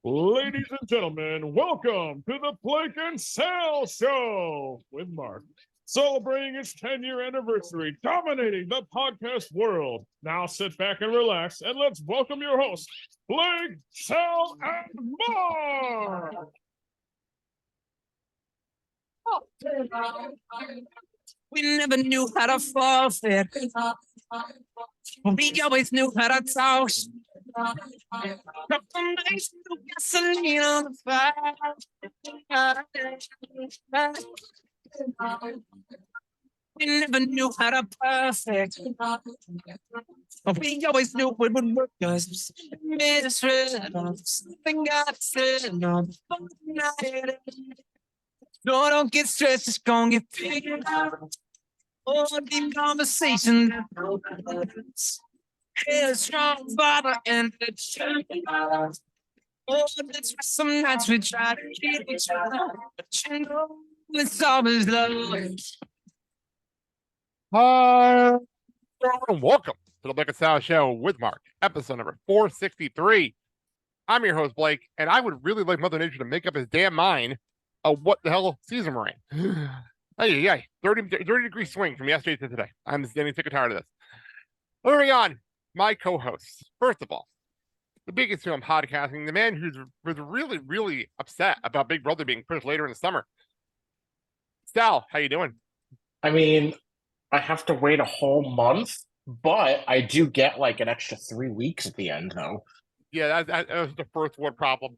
Ladies and gentlemen, welcome to the Blake and Sal Show with Mark. Celebrating its 10-year anniversary, dominating the podcast world. Now sit back and relax, and let's welcome your hosts, Blake, Sal, and Mark! We never knew how to forfeit. We always knew how to talk. Drop some nice new gasoline on the fire. We never knew how to perfect. We always knew it would work. Cause something got said on the night. No, don't get stressed, it's gonna get figured out. Oh, deep conversation. Yeah, strong father and the church. Oh, that's why some nights we try to keep each other. But you know, it's always love. Hi, and welcome to the Blake and Sal Show with Mark, episode number 463. I'm your host, Blake, and I would really like Mother Nature to make up his damn mind of what the hell season we're in. Hey, 30 degree swing from yesterday to today. I'm getting sick and tired of this. Moving on, my co-hosts. First of all, the biggest film podcasting, the man who was really, really upset about Big Brother being pushed later in the summer. Sal, how you doing? I mean, I have to wait a whole month, but I do get like an extra 3 weeks at the end, though. Yeah, that was the first world problem.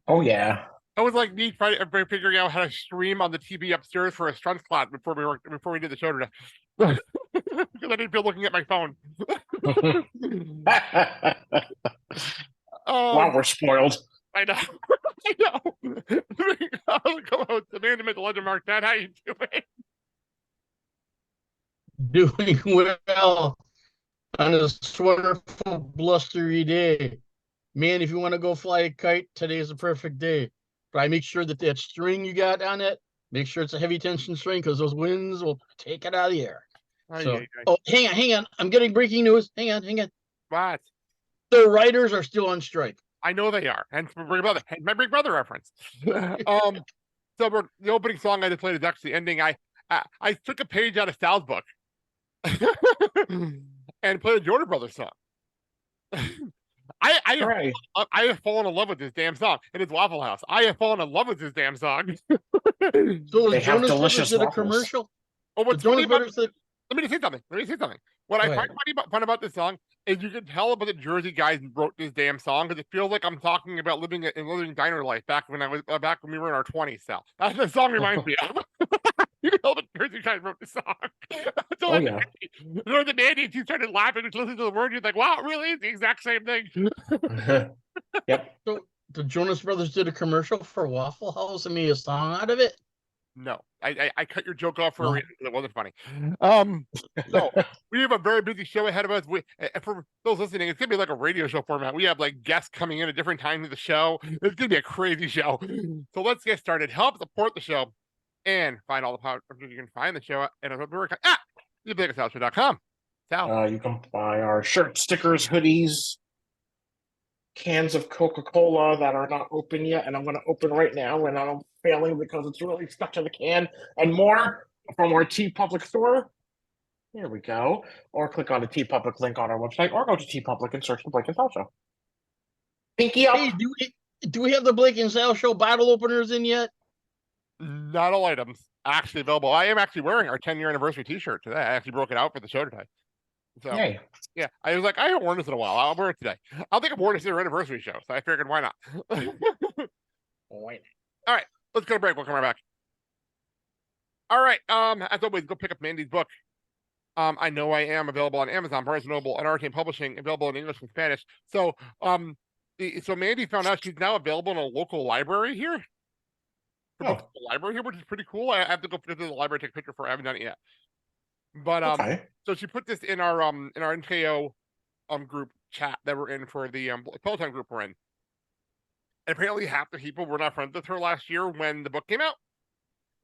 Oh, yeah. It was like me figuring out how to stream on the TV upstairs for a strength class before we did the show today. Because I didn't feel looking at my phone. Wow, we're spoiled. I know. I know. Co-host, the man who made the legend, Mark. Dad, how you doing? Doing well on this wonderful blustery day. Man, if you want to go fly a kite, today is the perfect day. But I make sure that string you got on it, make sure it's a heavy tension string because those winds will take it out of the air. Oh, hang on. I'm getting breaking news. Hang on. What? The writers are still on strike. I know they are. And my Big Brother reference. So the opening song I just played is actually ending. I took a page out of Sal's book and played a Jordan Brothers song. I have fallen in love with this damn song, and it's Waffle House. I have fallen in love with this damn song. So they have delicious did a waffles. Commercial? Oh, what's funny about said, let me just say something. What I find fun about this song is you can tell about the Jersey guys wrote this damn song because it feels like I'm talking about living diner life back when we were in our 20s. Sal, that's what the song reminds me of. You can tell the Jersey guys wrote this song. So yeah. During the 80s, you started laughing and listening to the words. You're like, wow, really? It's the exact same thing. Yep. So the Jonas Brothers did a commercial for Waffle House and made a song out of it? No, I cut your joke off for a reason. It wasn't funny. So we have a very busy show ahead of us. For those listening, it's gonna be like a radio show format. We have like guests coming in at different times of the show. It's gonna be a crazy show. So let's get started. Help support the show and find all the power. You can find the show at theblakeandsalshow.com. Sal, You can buy our shirts, stickers, hoodies, cans of Coca-Cola that are not open yet, and I'm going to open right now, and I'm failing because it's really stuck to the can, and more from our TeePublic store. There we go. Or click on the TeePublic link on our website, or go to TeePublic and search the Blake and Sal Show. Pinky up. Hey, do we have the Blake and Sal Show bottle openers in yet? not all items actually available. I am actually wearing our 10-year anniversary T-shirt today. I actually broke it out for the show today. So Yay. yeah, I was like, I haven't worn this in a while. I'll wear it today. I'll think I've worn this at our anniversary show. So I figured, why not? All right, let's go to break. We'll come right back. All right. As always, go pick up Mandy's book. I know I am available on Amazon, Barnes & Noble, and Arcane Publishing, available in English and Spanish. So, so Mandy found out she's now available in a local library here. The library here, which is pretty cool. I have to go to the library, take a picture for. I haven't done it yet. But so she put this in our NKO group chat that we're in for the Peloton group we're in. And apparently half the people were not friends with her last year when the book came out.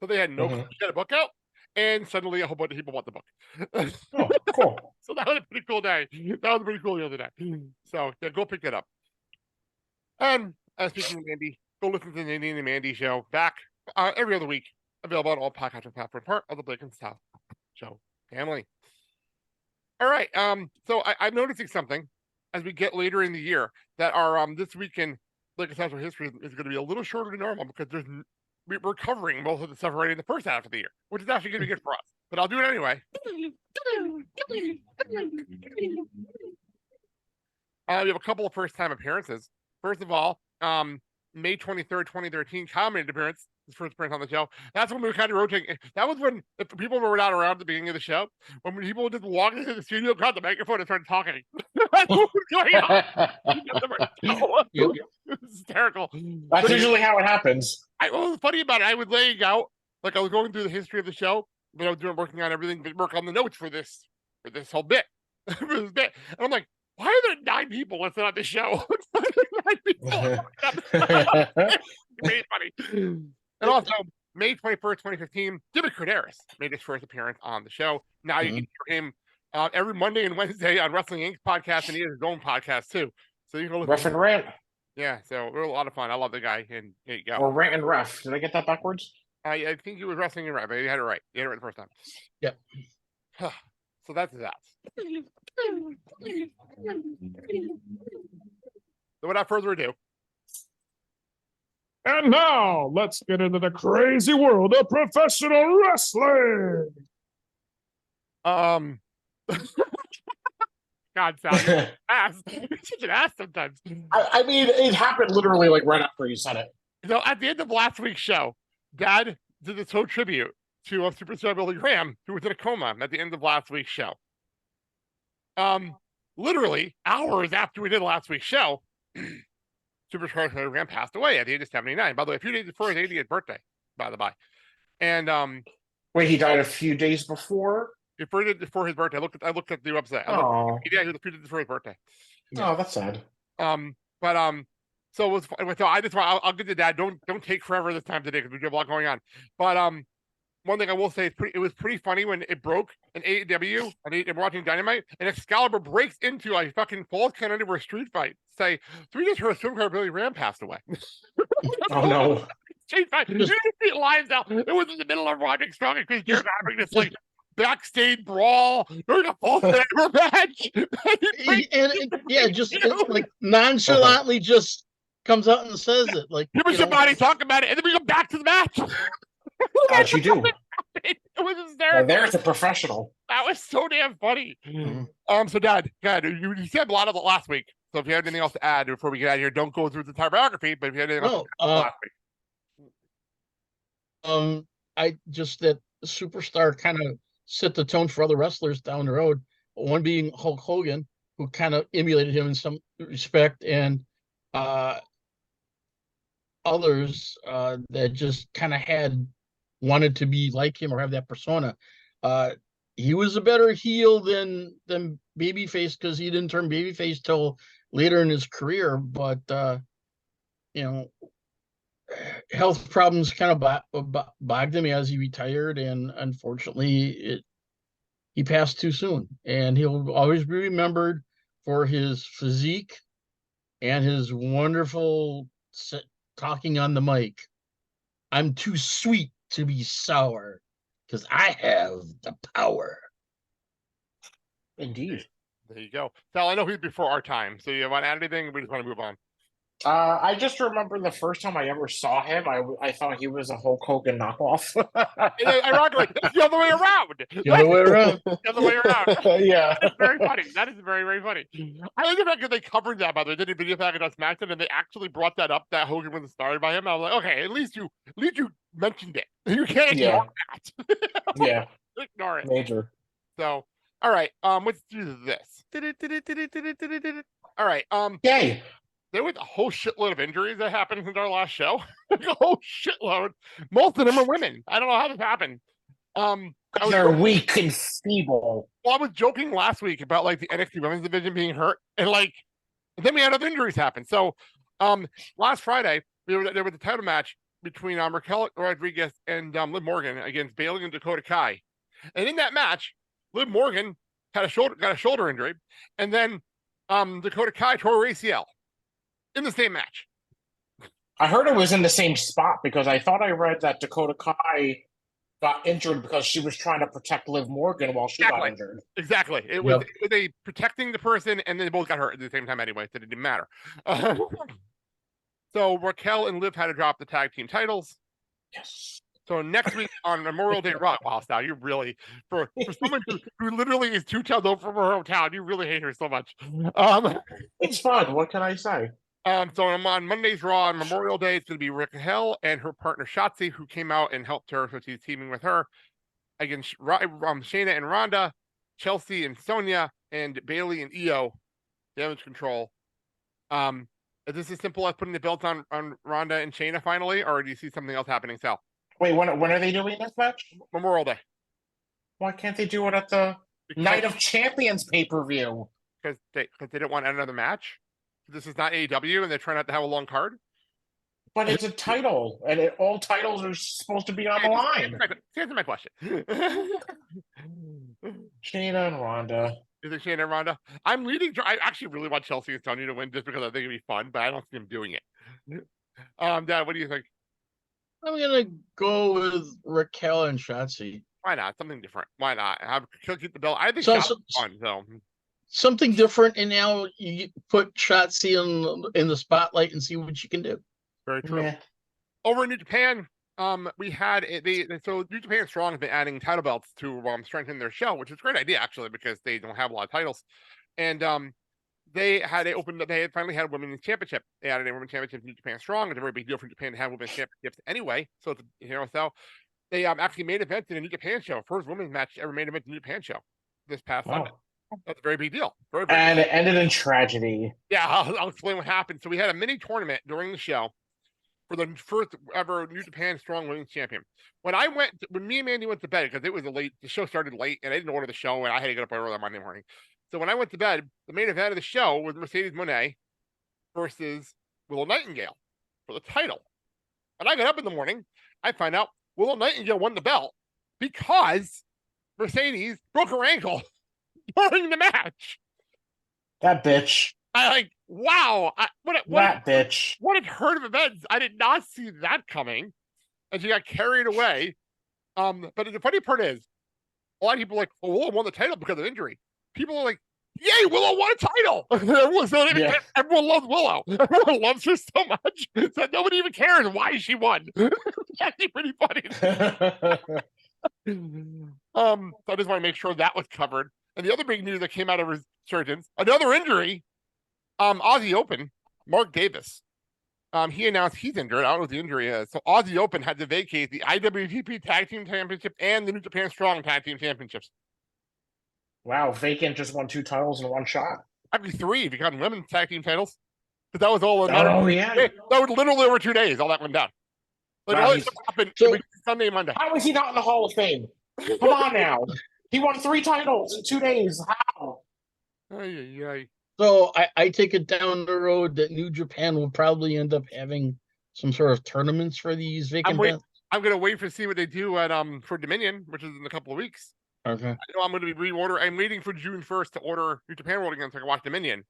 So they had no clue she had a book out. And suddenly a whole bunch of people want the book. Oh, cool. So that was a pretty cool day. That was pretty cool the other day. So yeah, go pick it up. And speaking of Mandy, go listen to the Nandy and the Mandy show back every other week, available on all podcasting platforms, part of the Blake and South show family. All right. So I'm noticing something as we get later in the year that our this weekend Blake and South history is going to be a little shorter than normal because we're covering most of the stuff already in the first half of the year, which is actually going to be good for us. But I'll do it anyway. We have a couple of first-time appearances. First of all, May 23rd, 2013, commented appearance, his first appearance on the show. That's when we were kind of rotating. That was when, if people were not around at the beginning of the show, when people just walked into the studio, got the microphone, and started talking. That's what was going on. Yep. It was hysterical. That's usually how it happens. What was funny about it, I was laying out, like I was going through the history of the show, but I was working on everything, work on the notes for this whole bit. For this bit. And I'm like, why are there 9 people listening on the show? 9 people. Very funny. And also, May 21st, 2015, Jimmy Corderas made his first appearance on the show. Now you can hear him every Monday and Wednesday on Wrestling Inc. podcast, and he has his own podcast too. So you can listen. Ref and Rant. Yeah, so it was a lot of fun. I love the guy, and there you go. Or Rant and Ref. Did I get that backwards? I think he was Wrestling and Ref, but he had it right. He had it right the first time. Yep. So that's that. So without further ado. And now, let's get into the crazy world of professional wrestling. God, Sal, you're an ass. You're such an ass sometimes. I mean, it happened literally like right after you said it. So at the end of last week's show, Dad did this whole tribute to Superstar Billy Graham, who was in a coma at the end of last week's show. Literally hours after we did last week's show, Superstar Billy Graham passed away at the age of 79. By the way, a few days before his 80th birthday, by the by. And wait, he died a few days before? Before his birthday. I looked at the website. Oh, he died a few days before his birthday. Oh, that's sad. So it was. So I just want. I'll get to Dad. Don't take forever this time today because we have a lot going on. But one thing I will say is it was pretty funny when it broke in AEW and we're watching Dynamite and Excalibur breaks into a fucking Falls Count Anywhere street fight. Say, so we just heard Superstar Billy Graham passed away. Oh no! Street fight. You didn't see it live now. It was in the middle of Roderick Strong and Chris Jericho having this like backstage brawl during a Falls Count Anywhere match. Just like nonchalantly just comes out and says it. Like him and somebody talk about it, and then we go back to the match. How'd you do? It was hysterical. Well, there's a professional. That was so damn funny. So Dad, you said a lot of it last week. So if you have anything else to add before we get out of here, don't go through the entire biography. But if you have anything else to add last week. I just that Superstar kind of set the tone for other wrestlers down the road. One being Hulk Hogan, who kind of emulated him in some respect, and others that just kind of wanted to be like him or have that persona. He was a better heel than babyface because he didn't turn babyface till later in his career. But health problems kind of bogged him as he retired, and unfortunately, he passed too soon. And he'll always be remembered for his physique and his wonderful talking on the mic. I'm too sweet to be sour because I have the power. Indeed. There you go. Sal, I know he's before our time, so you want to add anything? We just want to move on. I just remember the first time I ever saw him, I thought he was a Hulk Hogan knockoff. Ironically, it's the other way around. The other way around. The other way around. Yeah. That's very funny. That is very, very funny. I like the fact that they covered that, by the way. They did a video package on SmackDown, and they actually brought that up, that Hogan was started by him. I was like, okay, at least you mentioned it. You can't ignore that. Yeah. Ignore it. Major. So, all right. Let's do this. All right. Yay. There was a whole shitload of injuries that happened since our last show. A whole shitload. Most of them are women. I don't know how this happened. They're weak and feeble. Well, I was joking last week about like the NXT women's division being hurt, and then we had other injuries happen. So, last Friday there was a title match between Raquel Rodriguez and Liv Morgan against Bayley and Dakota Kai, and in that match, Liv Morgan got a shoulder injury, and then Dakota Kai tore her ACL in the same match. I heard it was in the same spot because I thought I read that Dakota Kai got injured because she was trying to protect Liv Morgan while she got injured. Exactly. It was a protecting the person, and they both got hurt at the same time anyway, so it didn't matter. So Raquel and Liv had to drop the tag team titles. Yes. So next week on Memorial Day Raw, wow, Sal, you really for someone who literally is 2 towns over from her hometown, you really hate her so much. It's fun. What can I say? So on Monday's Raw on Memorial Day, it's going to be Raquel and her partner Shotzi, who came out and helped her, so she's teaming with her against Shayna and Ronda, Chelsea and Sonya, and Bailey and Io, Damage Control. Is this as simple as putting the belt on Ronda and Shayna finally, or do you see something else happening, Sal? Wait, when are they doing this match? Memorial Day. Why can't they do it at the Night of Champions pay-per-view? Because they didn't want another match. This is not AEW, and they're trying not to have a long card. But it's a title, and all titles are supposed to be on the line. Answer my question. Shayna and Ronda. You think Shayna and Ronda? I'm leading. I actually really want Chelsea and Sonya to win just because I think it'd be fun, but I don't see them doing it. Dad, what do you think? I'm gonna go with Raquel and Shotzi. Why not? Something different. Why not? Have keep the belt. I think So- Shotzi's so- fun. So Something different, and now you put Shotzi in the spotlight and see what you can do. very true. Meh. Over in New Japan, we had so New Japan Strong has been adding title belts to strengthen their show, which is a great idea actually because they don't have a lot of titles, and they had finally had a women's championship. They added a women's championship to New Japan Strong. It's a very big deal for Japan to have women's championships anyway. So it's, so they actually made events in a New Japan show, first women's match ever made event in a New Japan show this past Sunday. That's a very big deal. Very And it ended in tragedy. Yeah, I'll explain what happened. So we had a mini tournament during the show for the first ever New Japan Strong Women's Champion. When me and Mandy went to bed, because the show started late, and I didn't order the show, and I had to get up early on Monday morning. So when I went to bed, the main event of the show was Mercedes Moné versus Willow Nightingale for the title. When I got up in the morning, I find out Willow Nightingale won the belt because Mercedes broke her ankle during the match. That bitch. Wow. That bitch. What a turn of events. I did not see that coming. And she got carried away. But the funny part is, a lot of people are like, oh, Willow won the title because of injury. People are like, yay, Willow won a title. Everyone loves Willow. Everyone loves her so much that nobody even cares why she won. It's actually pretty funny. So I just want to make sure that was covered. And the other big news that came out of Resurgence, another injury, Aussie Open, Mark Davis. He announced he's injured. I don't know what the injury is. So Aussie Open had to vacate the IWGP Tag Team Championship and the New Japan Strong Tag Team Championships. Wow, Vacant just won 2 titles in one shot. Actually 3 if you count women's tag team titles. But that was all yeah. That was literally over 2 days, all that went down. Like all this stuff happened Sunday, Monday. How is he not in the Hall of Fame? Come on now. He won 3 titles in 2 days. How? So I take it down the road that New Japan will probably end up having some sort of tournaments for these vacant belts. I'm gonna wait to see what they do at for Dominion, which is in a couple of weeks. Okay. I know I'm gonna be reorder. I'm waiting for June 1st to order New Japan World again so I can watch Dominion.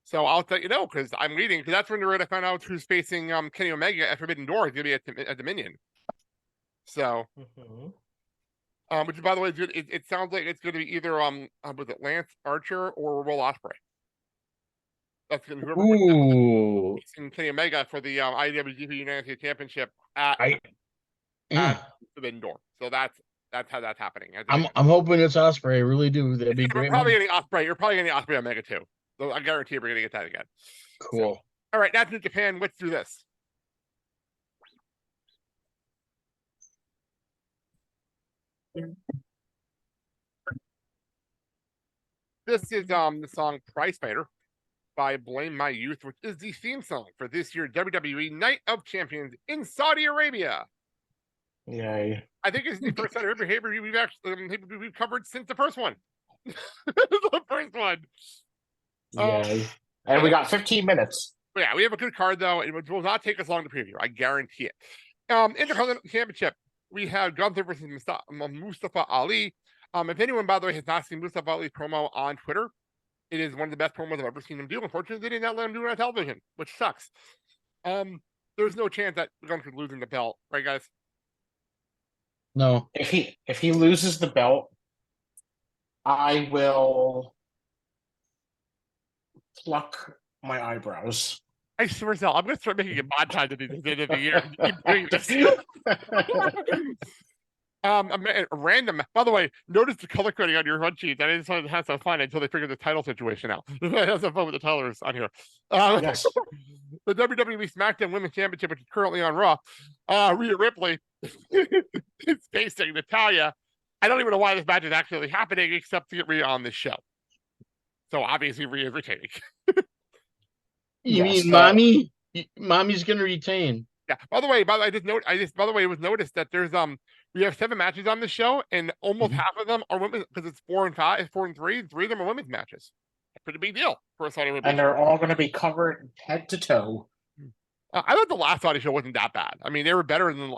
So I'll let you know because I'm waiting because that's when I found out who's facing Kenny Omega at Forbidden Door is gonna be at Dominion. So which is, by the way, good. It sounds like it's gonna be either was it Lance Archer or Will Ospreay. That's gonna be facing Kenny Omega for the IWGP United States Championship at Forbidden Door. So that's how that's happening. I'm hoping it's Ospreay. I really do. That'd be great. You're probably getting Ospreay Omega too. So I guarantee we're gonna get that again. Cool. So, all right, that's New Japan. Let's do this. This is the song Prize Fighter by Blame My Youth, which is the theme song for this year's WWE Night of Champions in Saudi Arabia. Yay. I think it's the first set of behavior we've actually we've covered since the first one. The first one. Yay. And we got 15 minutes. Yeah, we have a good card though. It will not take us long to preview. I guarantee it. Intercontinental Championship. We have Gunther versus Mustafa Ali. If anyone, by the way, has not seen Mustafa Ali's promo on Twitter, it is one of the best promos I've ever seen him do. Unfortunately, they did not let him do it on television, which sucks. The there's no chance that Gunther's losing the belt, right, guys? No. If he loses the belt, I will pluck my eyebrows. I swear, Sal, I'm going to start making a montage at the end of the year. Keep doing this. A random. By the way, notice the color coding on your run sheet. I just have some fun until they figure the title situation out. Have some fun with the titles on here. Yes. The WWE SmackDown Women's Championship, which is currently on Raw. Rhea Ripley is facing Natalya. I don't even know why this match is actually happening, except to get Rhea on this show. So obviously, Rhea is retaining. You mean mommy? Mommy's gonna retain. Yeah. By the way, it was noticed that there's we have 7 matches on the show, and almost half of them are women because it's 4 and 5, 4 and 3. 3 of them are women's matches. A pretty big deal for a Saudi Arabia. And they're all going to be covered head to toe. I thought the last Saudi show wasn't that bad. I mean, they were better than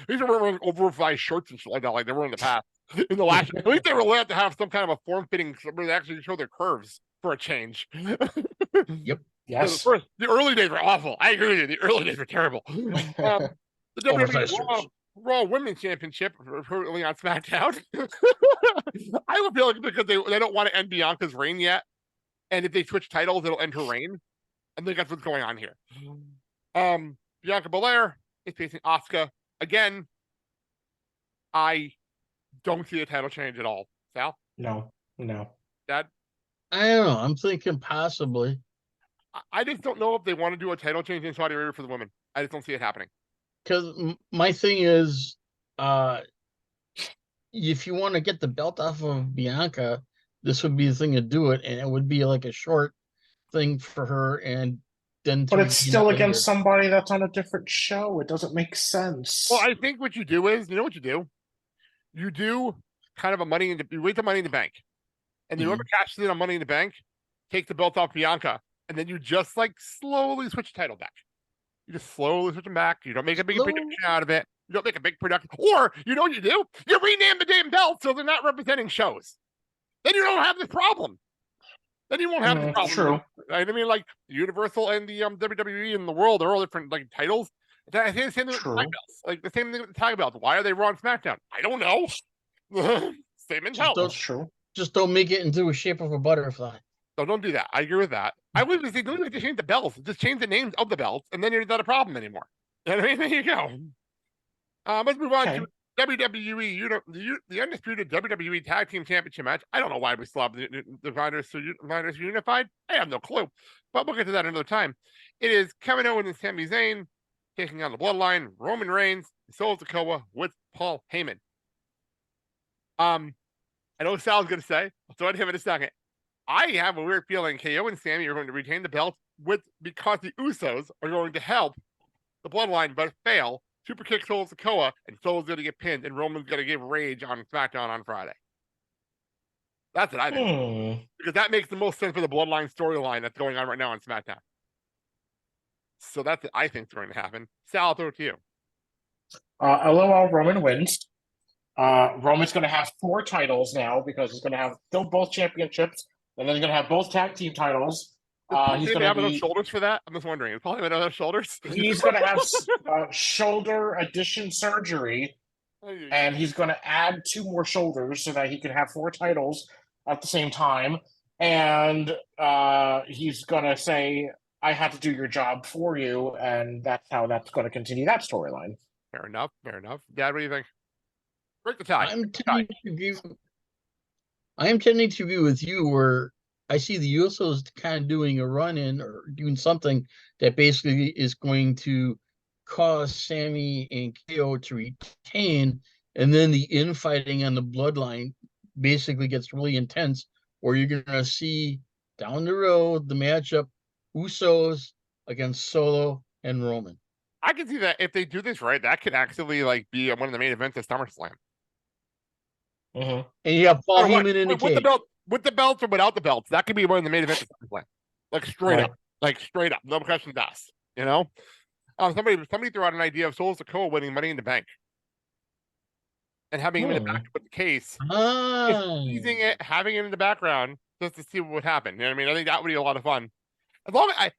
these were wearing oversized shirts and shit like that, like they were in the past. In the last, at least they were allowed to have some kind of a form-fitting where they actually show their curves for a change. Yep. Yes. The early days were awful. I agree with you. The early days were terrible. The WWE Raw Women's Championship currently on SmackDown. I would feel like because they don't want to end Bianca's reign yet, and if they switch titles, it'll end her reign. I think that's what's going on here. Bianca Belair is facing Asuka again. I don't see a title change at all. Sal? No. Dad? I don't know. I'm thinking possibly. I just don't know if they want to do a title change in Saudi Arabia for the women. I just don't see it happening. Because my thing is, if you want to get the belt off of Bianca, this would be the thing to do it, and it would be like a short thing for her, and then. But it's still against somebody that's on a different show. It doesn't make sense. Well, I think what you do is, you know what you do? You do kind of you wait the Money in the Bank, and whoever cashes in on Money in the Bank takes the belt off Bianca, and then you just like slowly switch the title back. You just slowly switch them back. You don't make a big production out of it. You don't make a big production. Or, you know what you do? You rename the damn belt so they're not representing shows. Then you don't have this problem. Then you won't have this problem. True. Right? I mean, like, Universal and the WWE and the world are all different, like, titles. I think the same thing with the tag belts. Like, the same thing with the tag belts. Why are they Raw and SmackDown? I don't know. Same mentality. That's true. Just don't make it into a shape of a butterfly. So don't do that. I agree with that. I would say don't even change the belts. Just change the names of the belts, and then you're not a problem anymore. I mean, there you go. Let's move on to WWE, the undisputed WWE Tag Team Championship match. I don't know why we still have the Dividers unified. I have no clue, but we'll get to that another time. It is Kevin Owens and Sami Zayn taking on the Bloodline, Roman Reigns, Solo Sikoa with Paul Heyman. I know what Sal's going to say. I'll throw it to him in a second. I have a weird feeling KO and Sami are going to retain the belt because the Usos are going to help the Bloodline, but fail. Super kick Solo Sikoa, and Solo's going to get pinned, and Roman's going to give Rage on SmackDown on Friday. That's what I think. Because that makes the most sense for the Bloodline storyline that's going on right now on SmackDown. So that's what I think is going to happen. Sal, I'll throw it to you. LOL, Roman wins. Roman's going to have 4 titles now because he's going to have still both championships, and then he's going to have both tag team titles. He's going to have enough shoulders for that. I'm just wondering. Is Paul Heyman enough shoulders? He's going to have shoulder addition surgery, and he's going to add 2 more shoulders so that he can have 4 titles at the same time. And he's going to say, "I had to do your job for you," and that's how that's going to continue that storyline. Fair enough. Dad, what do you think? Break the tie. I am tending to agree with you where I see the Usos kind of doing a run-in or doing something that basically is going to cause Sami and KO to retain, and then the infighting on the Bloodline basically gets really intense, where you're going to see down the road the matchup Usos against Solo and Roman. I can see that if they do this right, that could actually like be one of the main events of SummerSlam. And you have Paul Heyman in the cage. With the belts or without the belts, that could be one of the main events of SummerSlam. Like straight up, no questions asked. You know, somebody threw out an idea of Solo Sikoa winning Money in the Bank and having him in the back with the case, just teasing it, having it in the background just to see what would happen. You know what I mean? I think that would be a lot of fun. As long as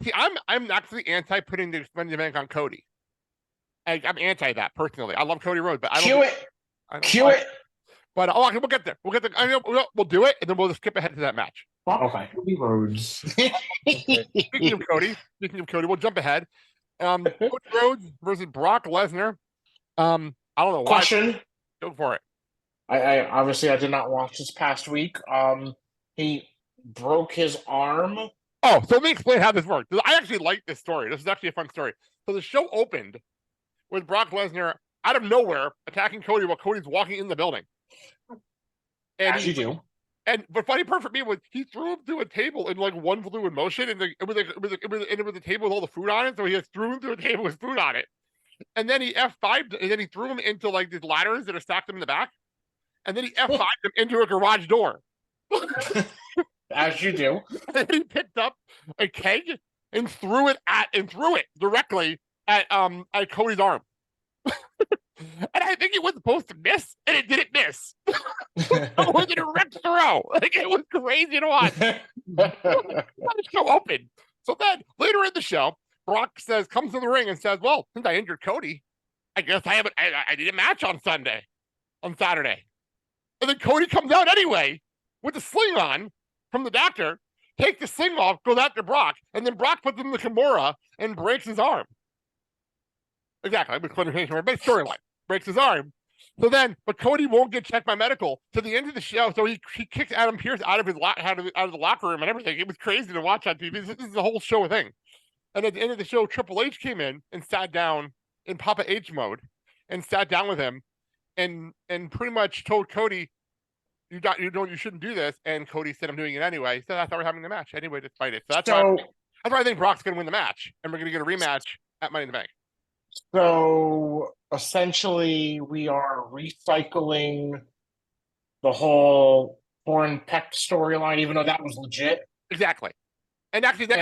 I'm actually anti putting the Money in the Bank on Cody. I'm anti that personally. I love Cody Rhodes, but I don't. Cue it. Cue it. But we'll get there. We'll get there. We'll do it, and then we'll just skip ahead to that match. Okay. Cody Rhodes. Speaking of Cody, we'll jump ahead. Cody Rhodes versus Brock Lesnar. I don't know why. Question. Go for it. I obviously I did not watch this past week. He broke his arm. Oh, so let me explain how this works. I actually like this story. This is actually a fun story. So the show opened with Brock Lesnar out of nowhere attacking Cody while Cody's walking in the building. And As you do. But funny part for me was he threw him through a table in like one fluid motion, and it was a table with all the food on it. So he just threw him through a table with food on it, and then he F5'd, and then he threw him into like these ladders that are stacked him in the back, and then he F5'd him into a garage door. As you do. And he picked up a keg and threw it directly at Cody's arm. And I think it was supposed to miss, and it didn't miss. It was a direct throw. Like, it was crazy to watch. The show open. So then later in the show, Brock comes to the ring and says, "Well, since I injured Cody, I guess I need a match on Saturday." And then Cody comes out anyway with the sling on from the doctor, takes the sling off, goes after Brock, and then Brock puts him in the Kimura and breaks his arm. Exactly. With clarification, base storyline. Breaks his arm. So then, but Cody won't get checked by medical to the end of the show. So he kicks Adam Pearce out of the locker room and everything. It was crazy to watch on TV. This is the whole show thing. And at the end of the show, Triple H came in and sat down in Papa H mode and sat down with him and pretty much told Cody, you shouldn't do this. And Cody said, "I'm doing it anyway." So that's why we're having the match anyway, despite it. So that's why I think Brock's going to win the match, and we're going to get a rematch at Money in the Bank. So essentially, we are recycling the whole Torn Peck storyline, even though that was legit. Exactly. And actually, that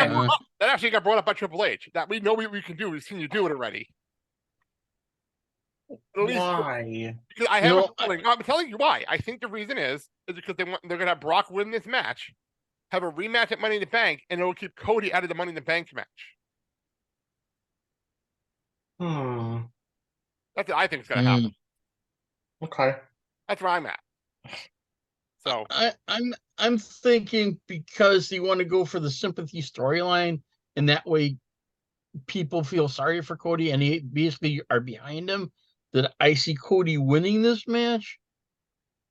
got brought up by Triple H. That we know we can do. We've seen you do it already. Why? Because I have a feeling. I'm telling you why. I think the reason is because they're going to have Brock win this match, have a rematch at Money in the Bank, and it'll keep Cody out of the Money in the Bank match. That's what I think is going to happen. Okay. That's where I'm at. So I'm thinking because they want to go for the sympathy storyline, and that way people feel sorry for Cody and they basically are behind him, that I see Cody winning this match.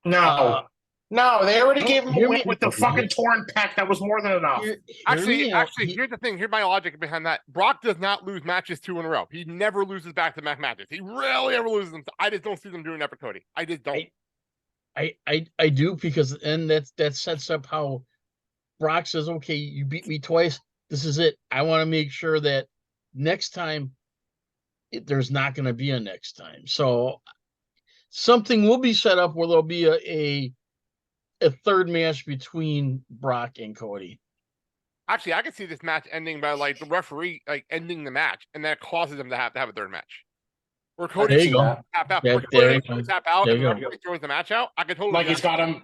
No, they already gave him a win with the fucking Torn Peck. That was more than enough. Actually, here's the thing. Here's my logic behind that. Brock does not lose matches 2 in a row. He never loses back-to-back matches. He rarely ever loses them. I just don't see them doing that for Cody. I just don't. I do, because then that sets up how Brock says, "Okay, you beat me twice. This is it. I want to make sure that next time there's not going to be a next time." So something will be set up where there'll be a third match between Brock and Cody. Actually, I could see this match ending by like the referee ending the match, and that causes them to have a third match. Where Cody tap out. Where Cody tap out and the throws the match out. I could totally he's got him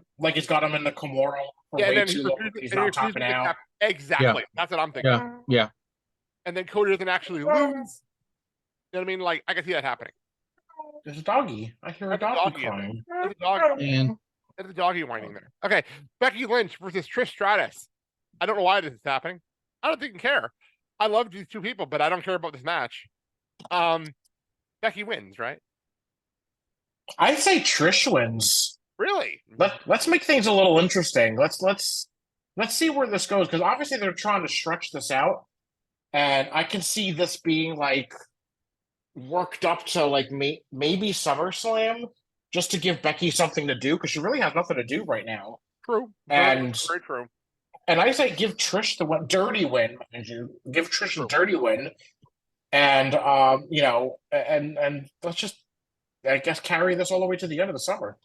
in the Kimura for way too long. He's not tapping out. Exactly. Yeah. That's what I'm thinking. Yeah. And then Cody doesn't actually lose. You know what I mean? Like, I can see that happening. There's a doggy. I hear a doggy crying. There's a doggy. There's a doggy whining there. Okay. Becky Lynch versus Trish Stratus. I don't know why this is happening. I don't think I care. I love these two people, but I don't care about this match. Becky wins, right? I'd say Trish wins. Really? Let's make things a little interesting. Let's see where this goes, because obviously they're trying to stretch this out, and I can see this being like worked up to like maybe SummerSlam, just to give Becky something to do, because she really has nothing to do right now. True. And very true. And I say give Trish the dirty win, mind you. Give Trish a dirty win. And and let's just, I guess, carry this all the way to the end of the summer.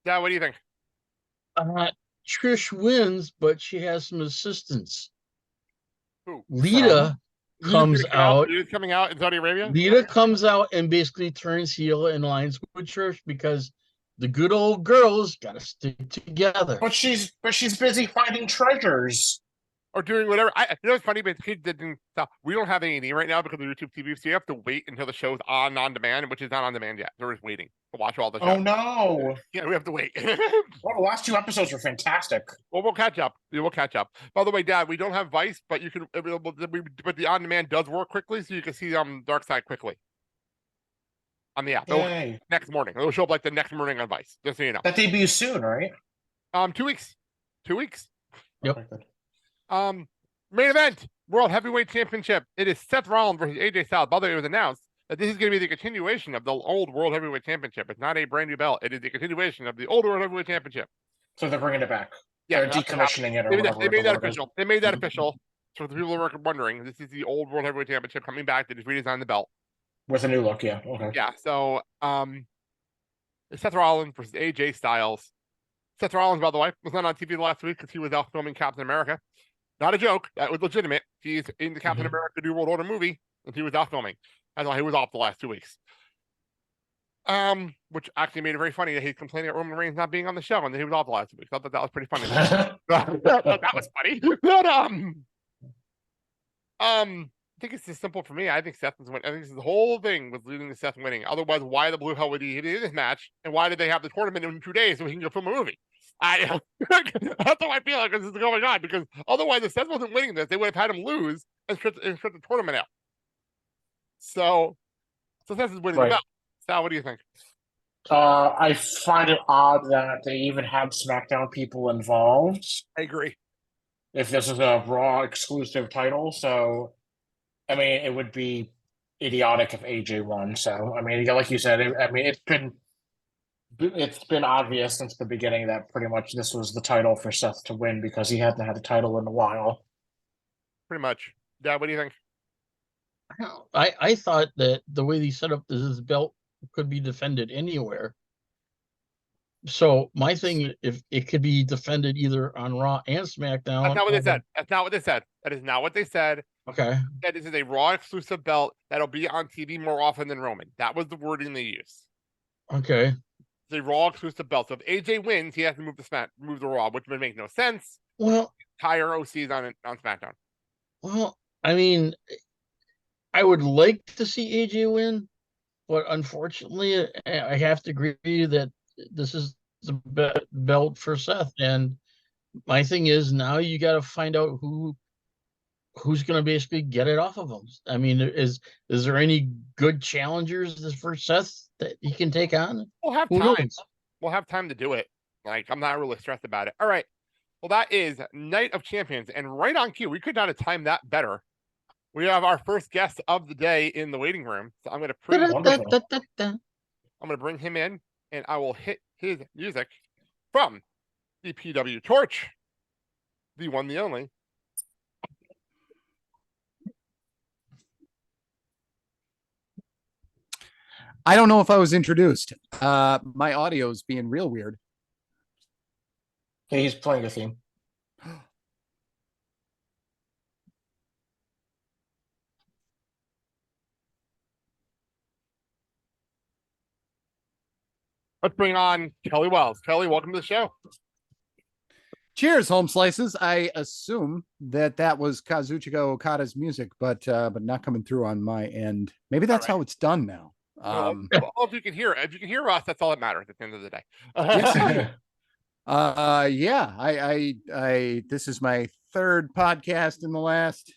Yeah, what do you think? Trish wins, but she has some assistance. Who? Lita comes out. Lita's coming out in Saudi Arabia? Lita comes out and basically turns heel and lines with Trish, because the good old girls got to stick together. But she's busy finding treasures. or doing whatever. It's funny, but kids didn't. We don't have any right now because of YouTube TV, so you have to wait until the show's on demand, which is not on demand yet. So we're just waiting to watch all the shows. Oh no! Yeah, we have to wait. Well, the last 2 episodes were fantastic. Well, we'll catch up. We will catch up. By the way, Dad, we don't have Vice, but you can. But the on demand does work quickly, so you can see Dark Side quickly on the app. Yay. Next morning, it'll show up like the next morning on Vice. Just so you know. That debuts soon, right? 2 weeks. 2 weeks. Yep. Okay, good. Main event, World Heavyweight Championship. It is Seth Rollins versus AJ Styles. By the way, it was announced that this is going to be the continuation of the old World Heavyweight Championship. It's not a brand new belt. It is the continuation of the old World Heavyweight Championship. So they're bringing it back. Yeah, They're decommissioning it or they whatever. made that official. They made that official. So the people who are wondering, this is the old World Heavyweight Championship coming back. They just redesigned the belt. With a new look, yeah. Okay. Yeah, so it's Seth Rollins versus AJ Styles. Seth Rollins, by the way, was not on TV last week because he was out filming Captain America. Not a joke. That was legitimate. He's in the Captain America New World Order movie, and he was out filming. That's why he was off the last 2 weeks. Which actually made it very funny that he's complaining about Roman Reigns not being on the show, and that he was off the last 2 weeks. I thought that was pretty funny. That was funny. But I think it's just simple for me. I think Seth was winning. I think the whole thing was leading to Seth winning. Otherwise, why the blue hell would he be in this match? And why did they have the tournament in 2 days so he can go film a movie? That's how I feel like this is going on, because otherwise, if Seth wasn't winning this, they would have had him lose and strip the tournament out. So Seth is winning the belt. Sal, what do you think? I find it odd that they even had SmackDown people involved. I agree. If this is a Raw exclusive title, so I mean, it would be idiotic if AJ won. So I mean, like you said, it's been obvious since the beginning that pretty much this was the title for Seth to win because he hadn't had a title in a while. Pretty much. Dad, what do you think? I thought that the way they set up this belt could be defended anywhere. So my thing, if it could be defended either on Raw and SmackDown. That's not what they said. That's not what they said. That is not what they said. Okay. That this is a Raw exclusive belt that'll be on TV more often than Roman. That was the wording they used. Okay. It's a Raw exclusive belt. So if AJ wins, he has to move the Raw, which would make no sense. Well, Entire OCs on SmackDown. Well, I mean, I would like to see AJ win, but unfortunately, I have to agree that this is the belt for Seth. And my thing is, now you got to find out who's going to basically get it off of him. I mean, is there any good challengers for Seth that he can take on? We'll have time. We'll have time to do it. Like, I'm not really stressed about it. All right. Well, that is Night of Champions, and right on cue. We could not have timed that better. We have our first guest of the day in the waiting room. So I'm going to bring him in, and I will hit his music from the PW Torch, the one, the only. I don't know if I was introduced. My audio's being real weird. Yeah, he's playing a theme. Let's bring on Kelly Wells. Kelly, welcome to the show. Cheers, home slices. I assume that was Kazuchika Okada's music, but not coming through on my end. Maybe that's how it's done now. Well, if you can hear us, that's all that matters at the end of the day. Yeah, I this is my third podcast in the last,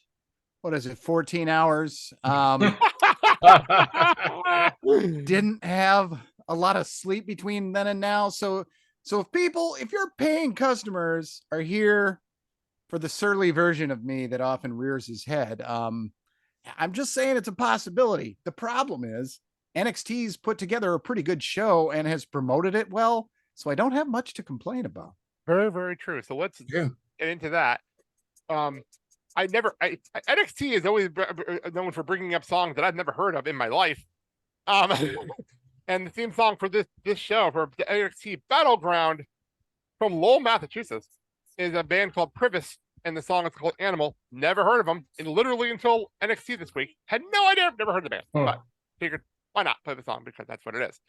14 hours. Didn't have a lot of sleep between then and now. So if your paying customers are here for the surly version of me that often rears his head, I'm just saying it's a possibility. The problem is NXT's put together a pretty good show and has promoted it well. So I don't have much to complain about. Very, very true. So let's get into that. NXT is always known for bringing up songs that I've never heard of in my life. And the theme song for this show, for the NXT Battleground from Lowell, Massachusetts, is a band called Privis, and the song is called Animal. Never heard of them, and literally until NXT this week, had no idea. Never heard of the band, but figured why not play the song because that's what it is.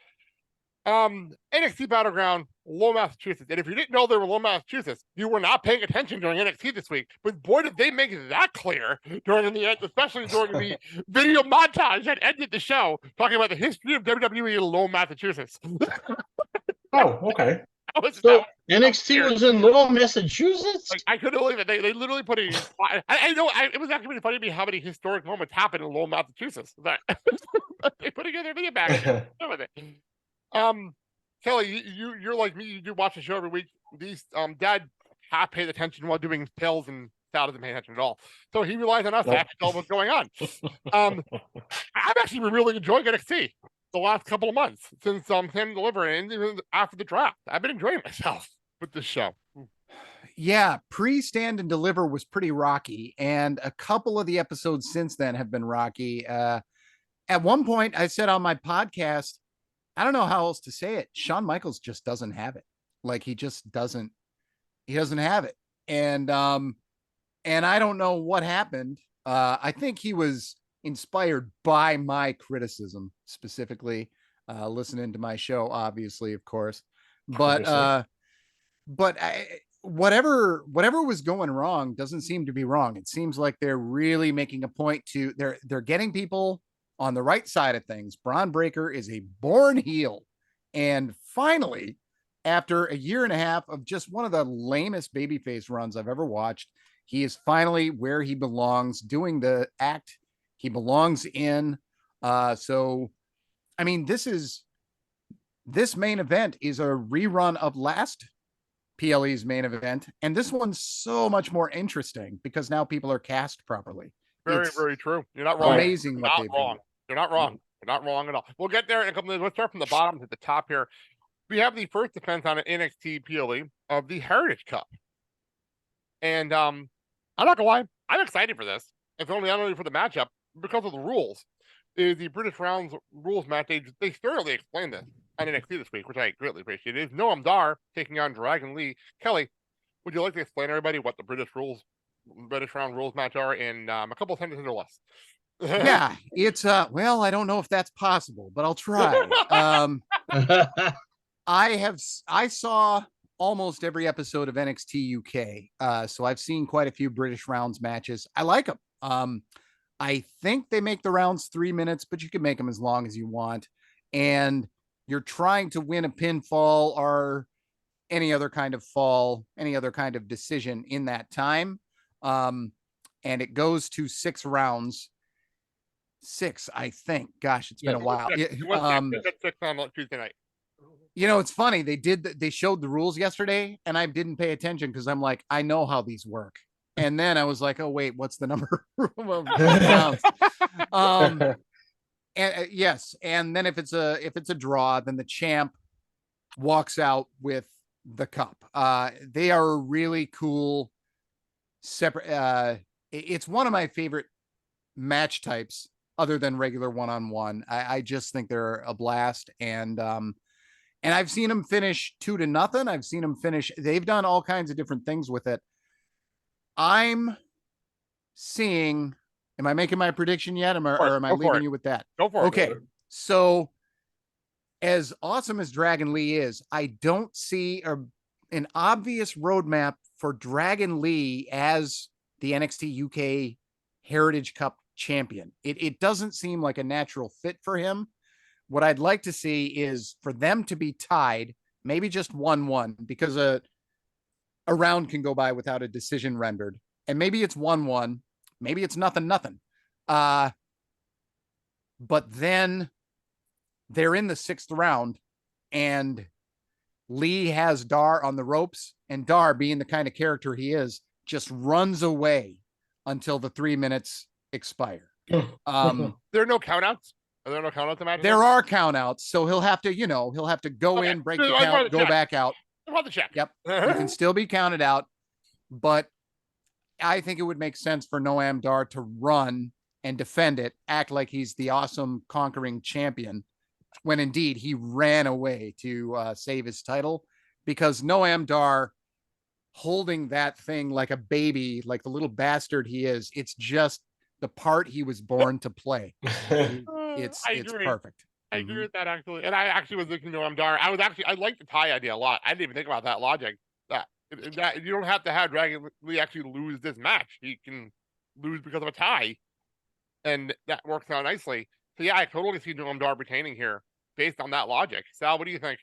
NXT Battleground, Lowell, Massachusetts. And if you didn't know they were Lowell, Massachusetts, you were not paying attention during NXT this week. But boy, did they make that clear during the end, especially during the video montage that ended the show, talking about the history of WWE in Lowell, Massachusetts. Oh, okay. So NXT was in Lowell, Massachusetts? Like, I couldn't believe it. They literally put it. I know. It was actually really funny to me how many historic moments happened in Lowell, Massachusetts. That they put together a video back with it. Kelly, you're like me. You do watch the show every week. These Dad half pays attention while doing pills, and Sal doesn't pay attention at all. So he relies on us to actually tell what's going on. I've actually been really enjoying NXT the last couple of months since him delivering, and even after the draft. I've been enjoying myself with this show. Yeah, pre-Stand and Deliver was pretty rocky, and a couple of the episodes since then have been rocky. At one point, I said on my podcast, I don't know how else to say it. Shawn Michaels just doesn't have it. Like he just doesn't. He doesn't have it, and I don't know what happened. I think he was inspired by my criticism, specifically listening to my show, obviously, of course. But whatever was going wrong doesn't seem to be wrong. It seems like they're really making a point to they're getting people on the right side of things. Braun Breaker is a born heel. And finally, after a year and a half of just one of the lamest babyface runs I've ever watched, he is finally where he belongs, doing the act he belongs in. So, I mean, this main event is a rerun of last PLE's main event. And this one's so much more interesting because now people are cast properly. Very, very true. You're not wrong. Amazing. You're not wrong. You're not wrong. You're not wrong at all. We'll get there in a couple minutes. Let's start from the bottom to the top here. We have the first defense on an NXT PLE of the Heritage Cup. And I'm not gonna lie, I'm excited for this. If only not only for the matchup, because of the rules. Is the British Rounds rules match. They thoroughly explained this on NXT this week, which I greatly appreciate. It is Noam Dar taking on Dragon Lee. Kelly, would you like to explain to everybody what the British Round rules match are in a couple of sentences or less? Yeah, it's well, I don't know if that's possible, but I'll try. I saw almost every episode of NXT UK. So I've seen quite a few British Rounds matches. I like them. I think they make the rounds 3 minutes, but you can make them as long as you want. And you're trying to win a pinfall or any other kind of fall, any other kind of decision in that time. And it goes to 6 rounds. 6, I think. Gosh, it's been a while. Six on Tuesday night. You know, it's funny. They showed the rules yesterday, and I didn't pay attention because I'm like, I know how these work. And then I was like, oh wait, what's the number of rounds? And yes, and then if it's a draw, then the champ walks out with the cup. They are a really cool separate. It's one of my favorite match types, other than regular one-on-one. I just think they're a blast, and I've seen them finish 2-0. I've seen them finish. They've done all kinds of different things with it. I'm seeing. Am I making my prediction yet? Or am I leaving you with that? Go for it. Okay. So, as awesome as Dragon Lee is, I don't see an obvious roadmap for Dragon Lee as the NXT UK Heritage Cup champion. It doesn't seem like a natural fit for him. What I'd like to see is for them to be tied, maybe just 1-1, because a round can go by without a decision rendered. And maybe it's 1-1, maybe it's 0-0. But then they're in the 6th round and Lee has Dar on the ropes, and Dar, being the kind of character he is, just runs away until the 3 minutes expire. There are no countouts. Are there no countouts? There are countouts, so he'll have to go in, break the count, go back out. About the check. Yep, you can still be counted out, but I think it would make sense for Noam Dar to run and defend it, act like he's the awesome conquering champion, when indeed he ran away to save his title, because Noam Dar holding that thing like a baby, like the little bastard he is, it's just the part he was born to play. It's perfect. I agree with that actually, and I actually was looking to Dar. I like the tie idea a lot. I didn't even think about that logic. That you don't have to have Dragon Lee actually lose this match. He can lose because of a tie, and that works out nicely. So yeah, I totally see Noam Dar retaining here based on that logic. Sal, what do you think?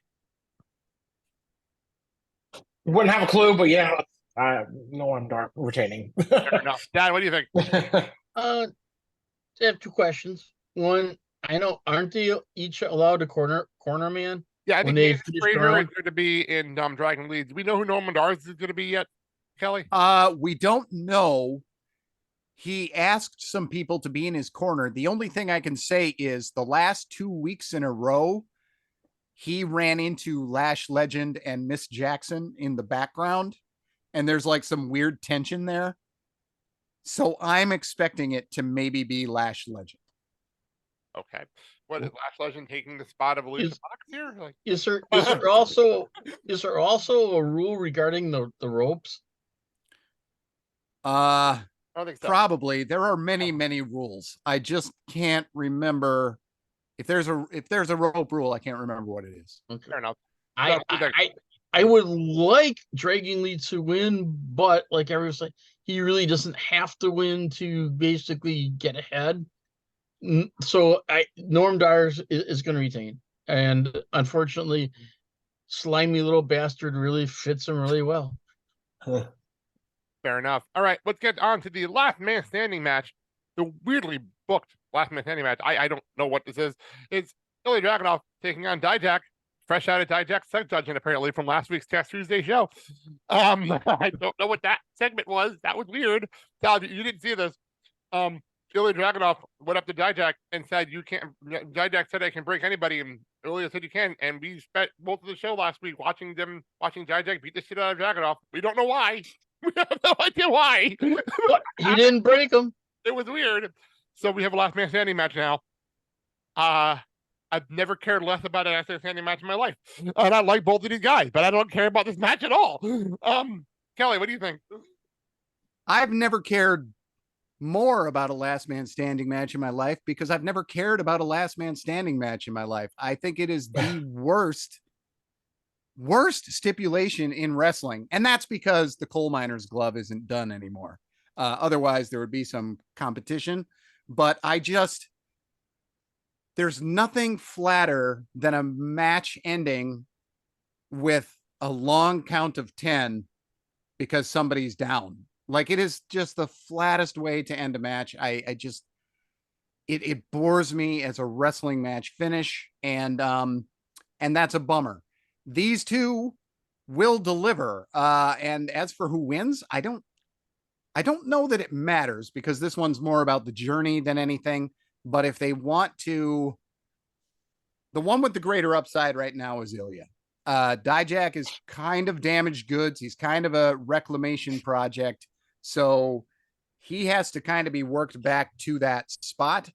Wouldn't have a clue, but yeah, no, I'm dark retaining. Fair enough. Dad, what do you think? I have two questions. One, I know, aren't they each allowed a corner man? Yeah, I when think they Candace finish Frazier their is own? going to be in Dragon League. Do we know who Norman Dars is going to be yet, Kelly? We don't know. He asked some people to be in his corner. The only thing I can say is the last 2 weeks in a row, he ran into Lash Legend and Miss Jackson in the background, and there's like some weird tension there. So I'm expecting it to maybe be Lash Legend. Okay. What is Lash Legend taking the spot of Alicia Fox here? Like, Is there also a rule regarding the ropes? I don't think so. Probably. There are many rules. I just can't remember if there's a rope rule. I can't remember what it is. Okay. Fair enough. I would like Dragon Lee to win, but like everyone was saying, he really doesn't have to win to basically get ahead. So Norm Dars is going to retain, and unfortunately, slimy little bastard really fits him really well. Fair enough. All right, let's get on to the last man standing match. The weirdly booked last man standing match. I don't know what this is. It's Ilya Dragunov taking on Dijak, fresh out of Dijak's sex judging apparently from last week's Test Tuesday show. I don't know what that segment was. That was weird. Sal, you didn't see this. Ilya Dragunov went up to Dijak and said, "You can't." Dijak said, "I can break anybody," and Ilya said, "You can." And we spent most of the show last week watching Dijak beat the shit out of Dragunov. We don't know why. We have no idea why. He didn't break him. It was weird. So we have a last man standing match now. I've never cared less about a last man standing match in my life, and I like both of these guys, but I don't care about this match at all. Kelly, what do you think? I've never cared more about a last man standing match in my life because I've never cared about a last man standing match in my life. I think it is the worst stipulation in wrestling. And that's because the coal miner's glove isn't done anymore. Otherwise there would be some competition, but there's nothing flatter than a match ending with a long count of 10 because somebody's down. Like, it is just the flattest way to end a match. It bores me as a wrestling match finish. And that's a bummer. These two will deliver. And as for who wins, I don't know that it matters because this one's more about the journey than anything. But if they want to, the one with the greater upside right now is Ilya. Dijak is kind of damaged goods. He's kind of a reclamation project. So he has to kind of be worked back to that spot.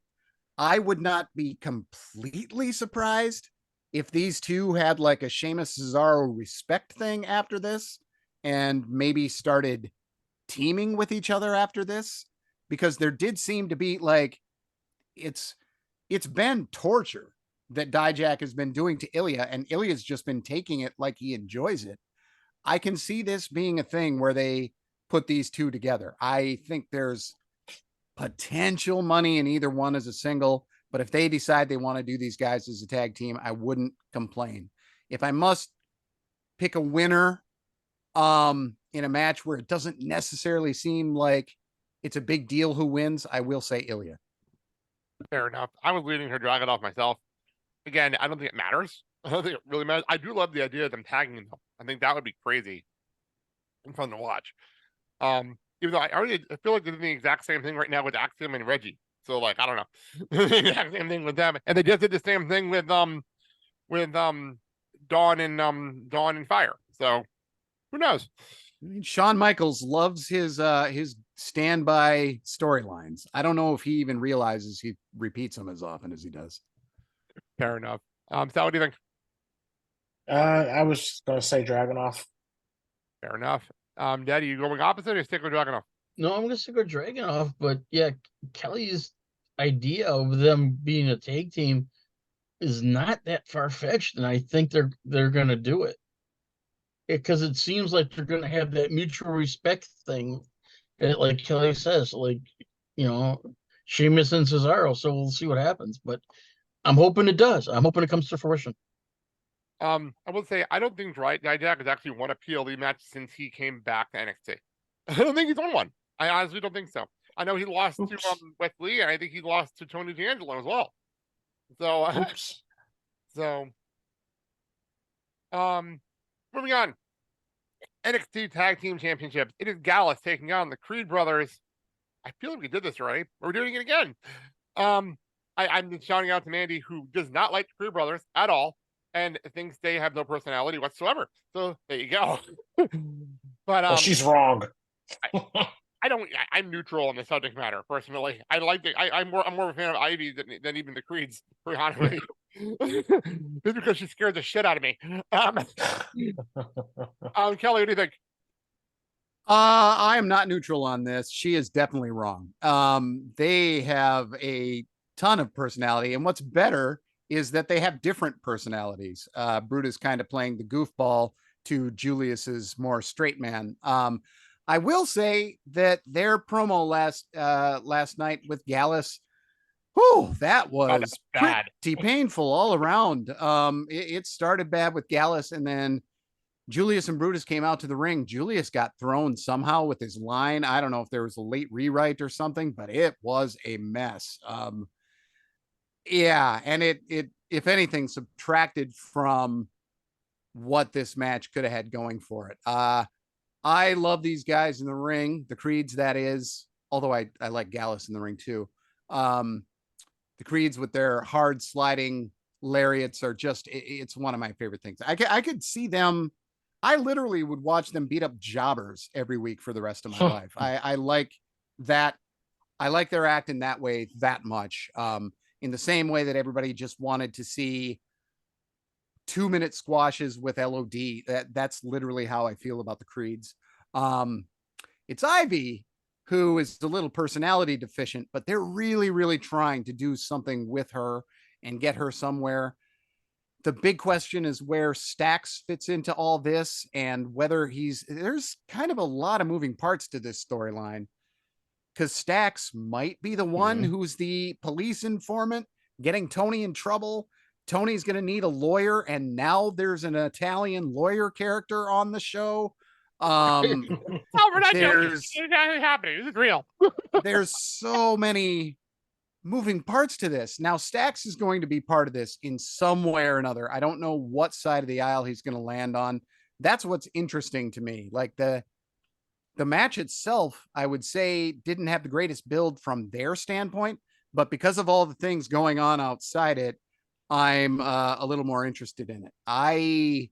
I would not be completely surprised if these two had like a Sheamus Cesaro respect thing after this and maybe started teaming with each other after this, because there did seem to be like, it's been torture that Dijak has been doing to Ilya, and Ilya's just been taking it like he enjoys it. I can see this being a thing where they put these two together. I think there's potential money in either one as a single, but if they decide they want to do these guys as a tag team, I wouldn't complain. If I must pick a winner in a match where it doesn't necessarily seem like it's a big deal who wins, I will say Ilya. Fair enough. I was leading her Dragunov myself. Again, I don't think it matters. I don't think it really matters. I do love the idea of them tagging them. I think that would be crazy and fun to watch. Even though I feel like they're doing the exact same thing right now with Axiom and Reggie. So like, I don't know. The exact same thing with them. And they just did the same thing with Dawn and Fire. So who knows? I mean, Shawn Michaels loves his standby storylines. I don't know if he even realizes he repeats them as often as he does. Fair enough. Sal, what do you think? I was gonna say Dragunov. Fair enough. Daddy, you going opposite or stick with Dragunov? No, I'm gonna stick with Dragunov, but yeah, Kelly's idea of them being a tag team is not that far-fetched, and I think they're gonna do it. Because it seems like they're gonna have that mutual respect thing. Like Kelly says, like, Sheamus and Cesaro, so we'll see what happens. But I'm hoping it does. I'm hoping it comes to fruition. I will say I don't think Dijak has actually won a PLE match since he came back to NXT. I don't think he's won one. I honestly don't think so. I know he lost to Wes Lee, and I think he lost to Tony D'Angelo as well. So, moving on. NXT Tag Team Championships. It is Gallus taking on the Creed brothers. I feel like we did this already. We're doing it again. I'm shouting out to Mandy, who does not like the Creed brothers at all and thinks they have no personality whatsoever. So there you go. But well, she's wrong. I'm neutral on the subject matter personally. I'm more of a fan of Ivy than even the Creeds, for honestly. Just because she scared the shit out of me. Kelly, what do you think? I am not neutral on this. She is definitely wrong. They have a ton of personality, and what's better is that they have different personalities. Brutus kind of playing the goofball to Julius's more straight man. I will say that their promo last night with Gallus, that was pretty painful all around. It started bad with Gallus, and then Julius and Brutus came out to the ring. Julius got thrown somehow with his line. I don't know if there was a late rewrite or something, but it was a mess. Yeah, and it if anything subtracted from what this match could have had going for it. I love these guys in the ring, the Creeds, that is, although I like Gallus in the ring too. The Creeds with their hard sliding lariats are just, it's one of my favorite things. I could see them, I literally would watch them beat up jobbers every week for the rest of my life. I like that. I like their act in that way that much. In the same way that everybody just wanted to see 2-minute squashes with LOD. That's literally how I feel about the Creeds. It's Ivy who is a little personality deficient, but they're really, really trying to do something with her and get her somewhere. The big question is where Stax fits into all this and whether there's kind of a lot of moving parts to this storyline, because Stax might be the one who's the police informant getting Tony in trouble. Tony's going to need a lawyer, and now there's an Italian lawyer character on the show. We're not joking. It's happening. This is real. There's so many moving parts to this. Now, Stax is going to be part of this in some way or another. I don't know what side of the aisle he's going to land on. That's what's interesting to me. Like the match itself, I would say, didn't have the greatest build from their standpoint, but because of all the things going on outside it, I'm a little more interested in it. I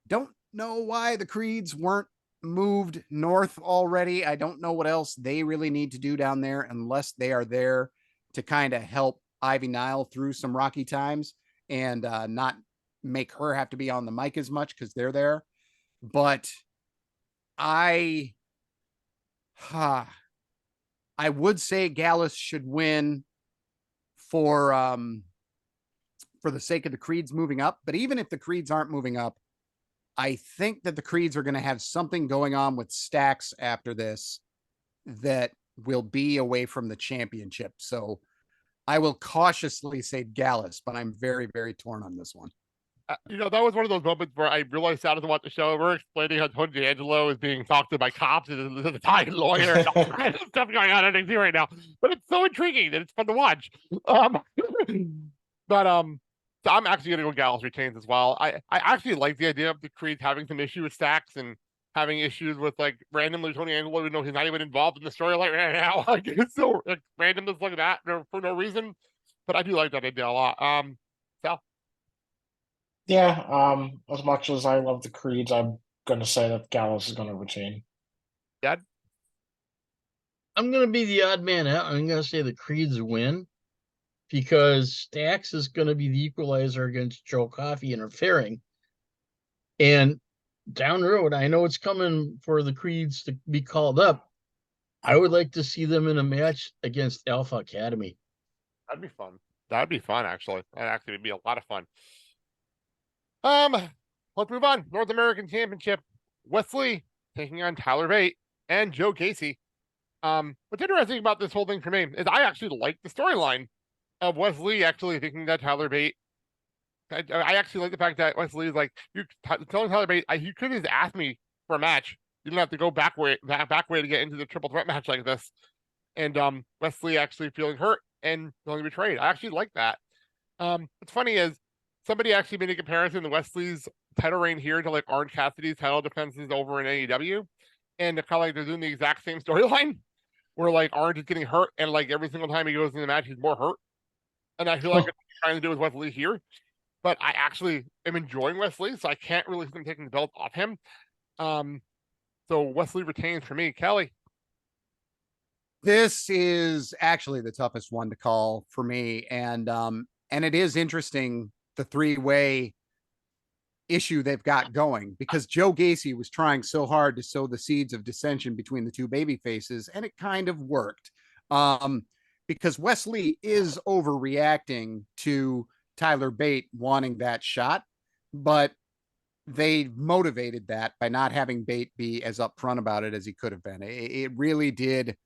don't know why the Creeds weren't moved north already. I don't know what else they really need to do down there unless they are there to kind of help Ivy Nile through some rocky times and not make her have to be on the mic as much because they're there. But I would say Gallus should win for the sake of the Creeds moving up. But even if the Creeds aren't moving up, I think that the Creeds are going to have something going on with Stax after this that will be away from the championship. So I will cautiously say Gallus, but I'm very, very torn on this one. That was one of those moments where I realized I didn't watch the show. We're explaining how Tony D'Angelo is being talked to by cops and the Italian lawyer and all kinds of stuff going on in NXT right now. But it's so intriguing that it's fun to watch. So I'm actually going to go Gallus retains as well. I actually like the idea of the Creeds having some issue with Stax and having issues with like randomly Tony D'Angelo, even though he's not even involved in the story like right now. Like it's so like randomness like that for no reason. But I do like that idea a lot. Sal? Yeah, as much as I love the Creeds, I'm going to say that Gallus is going to retain. Dad? I'm going to be the odd man out. I'm going to say the Creeds win because Stax is going to be the equalizer against Joe Coffey interfering. And down the road, I know it's coming for the Creeds to be called up. I would like to see them in a match against Alpha Academy. That'd be fun. That'd be fun, actually. That actually would be a lot of fun. Let's move on. North American Championship. Wesley taking on Tyler Bate and Joe Gacy. What's interesting about this whole thing for me is I actually like the storyline of Wesley actually thinking that Tyler Bate. I actually like the fact that Wesley is like, you telling Tyler Bate, you could have just asked me for a match. You didn't have to go back way to get into the triple threat match like this. And Wesley actually feeling hurt and feeling betrayed. I actually like that. What's funny is somebody actually made a comparison to Wesley's title reign here to like Orange Cassidy's title defenses over in AEW. And they're kind of like they're doing the exact same storyline where like Orange is getting hurt and like every single time he goes in the match, he's more hurt. And I feel like what they're trying to do with Wesley here. But I actually am enjoying Wesley, so I can't really see them taking the belt off him. So Wesley retains for me. Kelly. This is actually the toughest one to call for me. And it is interesting, the three-way issue they've got going, because Joe Gacy was trying so hard to sow the seeds of dissension between the two baby faces, and it kind of worked. Because Wesley is overreacting to Tyler Bate wanting that shot, but they motivated that by not having Bate be as upfront about it as he could have been. It really did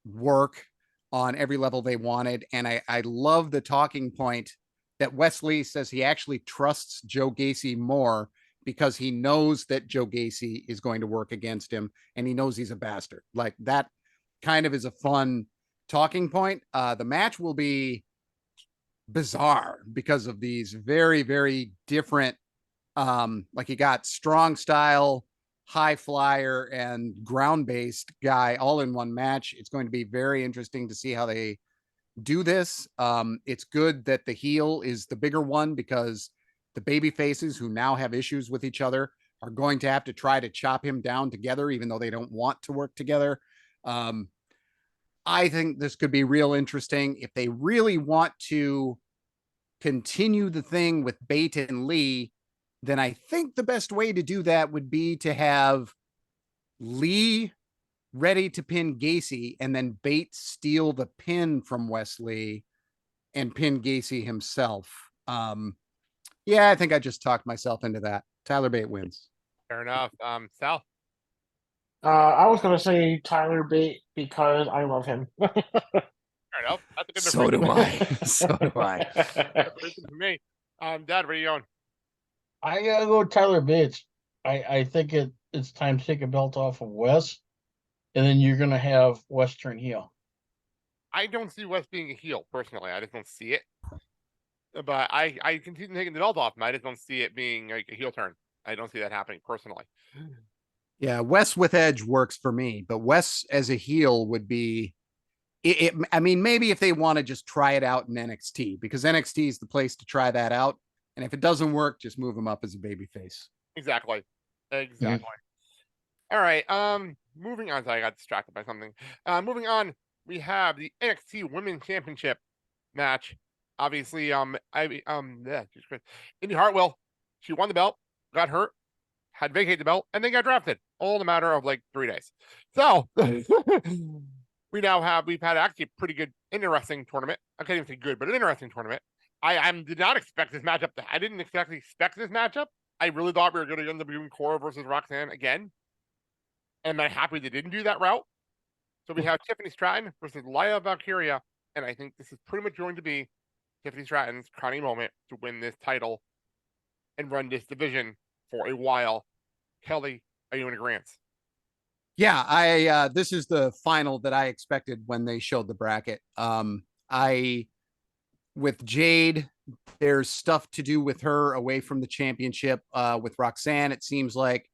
work on every level they wanted. And I love the talking point that Wesley says he actually trusts Joe Gacy more because he knows that Joe Gacy is going to work against him and he knows he's a bastard. Like, that kind of is a fun talking point. The match will be bizarre because of these very, very different, like, you got strong style, high flyer, and ground based guy all in one match. It's going to be very interesting to see how they do this. It's good that the heel is the bigger one, because the baby faces who now have issues with each other are going to have to try to chop him down together, even though they don't want to work together. I think this could be real interesting. If they really want to continue the thing with Bate and Lee, then I think the best way to do that would be to have Lee ready to pin Gacy and then Bate steal the pin from Wesley and pin Gacy himself. Yeah, I think I just talked myself into that. Tyler Bate wins. Fair enough. Sal. I was gonna say Tyler Bate because I love him. Fair enough. That's a good So do I. So do I. For me. Dad, where are you going? I gotta go Tyler Bates. I think it's time to take a belt off of Wes, and then you're gonna have Wes turn heel. I don't see Wes being a heel personally. I just don't see it. But I continue taking the belt off him. I just don't see it being like a heel turn. I don't see that happening personally. Yeah, Wes with Edge works for me, but Wes as a heel would be I mean, maybe if they want to just try it out in NXT, because NXT is the place to try that out. And if it doesn't work, just move him up as a babyface. Exactly. All right. Moving on. Sorry, I got distracted by something. Moving on, we have the NXT Women's Championship match. Obviously, Indy Hartwell, she won the belt, got hurt, had vacated the belt, and then got drafted. All in a matter of like 3 days. So we've had actually a pretty good, interesting tournament. I can't even say good, but an interesting tournament. I did not expect this matchup. I didn't exactly expect this matchup. I really thought we were going to end up doing Cora versus Roxanne again. And I'm happy they didn't do that route. So we have Tiffany Stratton versus Laya Valkyria. And I think this is pretty much going to be Tiffany Stratton's crowning moment to win this title and run this division for a while. Kelly, are you in agreement? Yeah, this is the final that I expected when they showed the bracket. With Jade, there's stuff to do with her away from the championship. With Roxanne, it seems like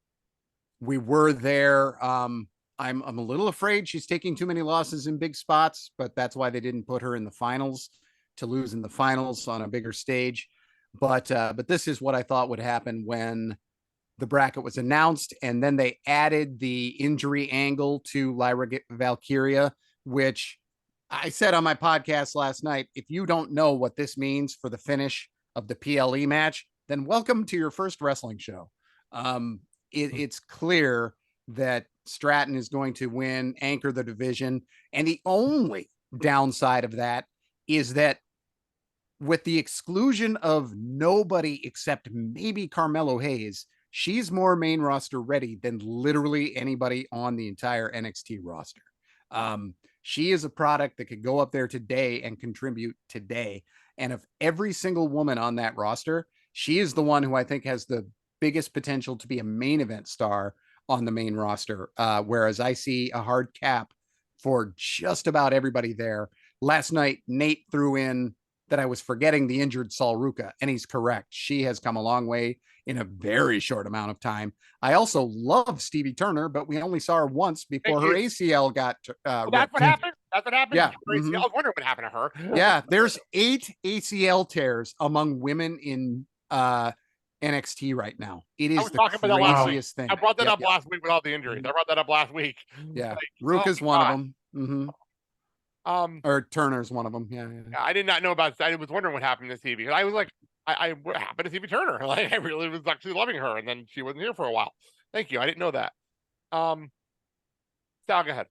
we were there. I'm a little afraid she's taking too many losses in big spots, but that's why they didn't put her in the finals, to lose in the finals on a bigger stage. But this is what I thought would happen when the bracket was announced, and then they added the injury angle to Lyra Valkyria, which I said on my podcast last night, if you don't know what this means for the finish of the PLE match, then welcome to your first wrestling show. It's clear that Stratton is going to win, anchor the division. And the only downside of that is that with the exclusion of nobody except maybe Carmelo Hayes, she's more main roster ready than literally anybody on the entire NXT roster. She is a product that could go up there today and contribute today. And of every single woman on that roster, she is the one who I think has the biggest potential to be a main event star on the main roster. Whereas I see a hard cap for just about everybody there. Last night, Nate threw in that I was forgetting the injured Sol Ruca, and he's correct. She has come a long way in a very short amount of time. I also love Stevie Turner, but we only saw her once before her ACL got Well, that's what happened. That's what happened. Yeah. I was wondering what happened to her. Yeah, there's 8 ACL tears among women in NXT right now. It is the craziest thing. I brought that up last week with all the injuries. I brought that up last week. Yeah, Ruka's one of them. Mm-hmm. Or Turner's one of them. Yeah. I did not know about. I was wondering what happened to Stevie. I was like, what happened to Stevie Turner? Like, I really was actually loving her, and then she wasn't here for a while. Thank you. I didn't know that. Sal, go ahead.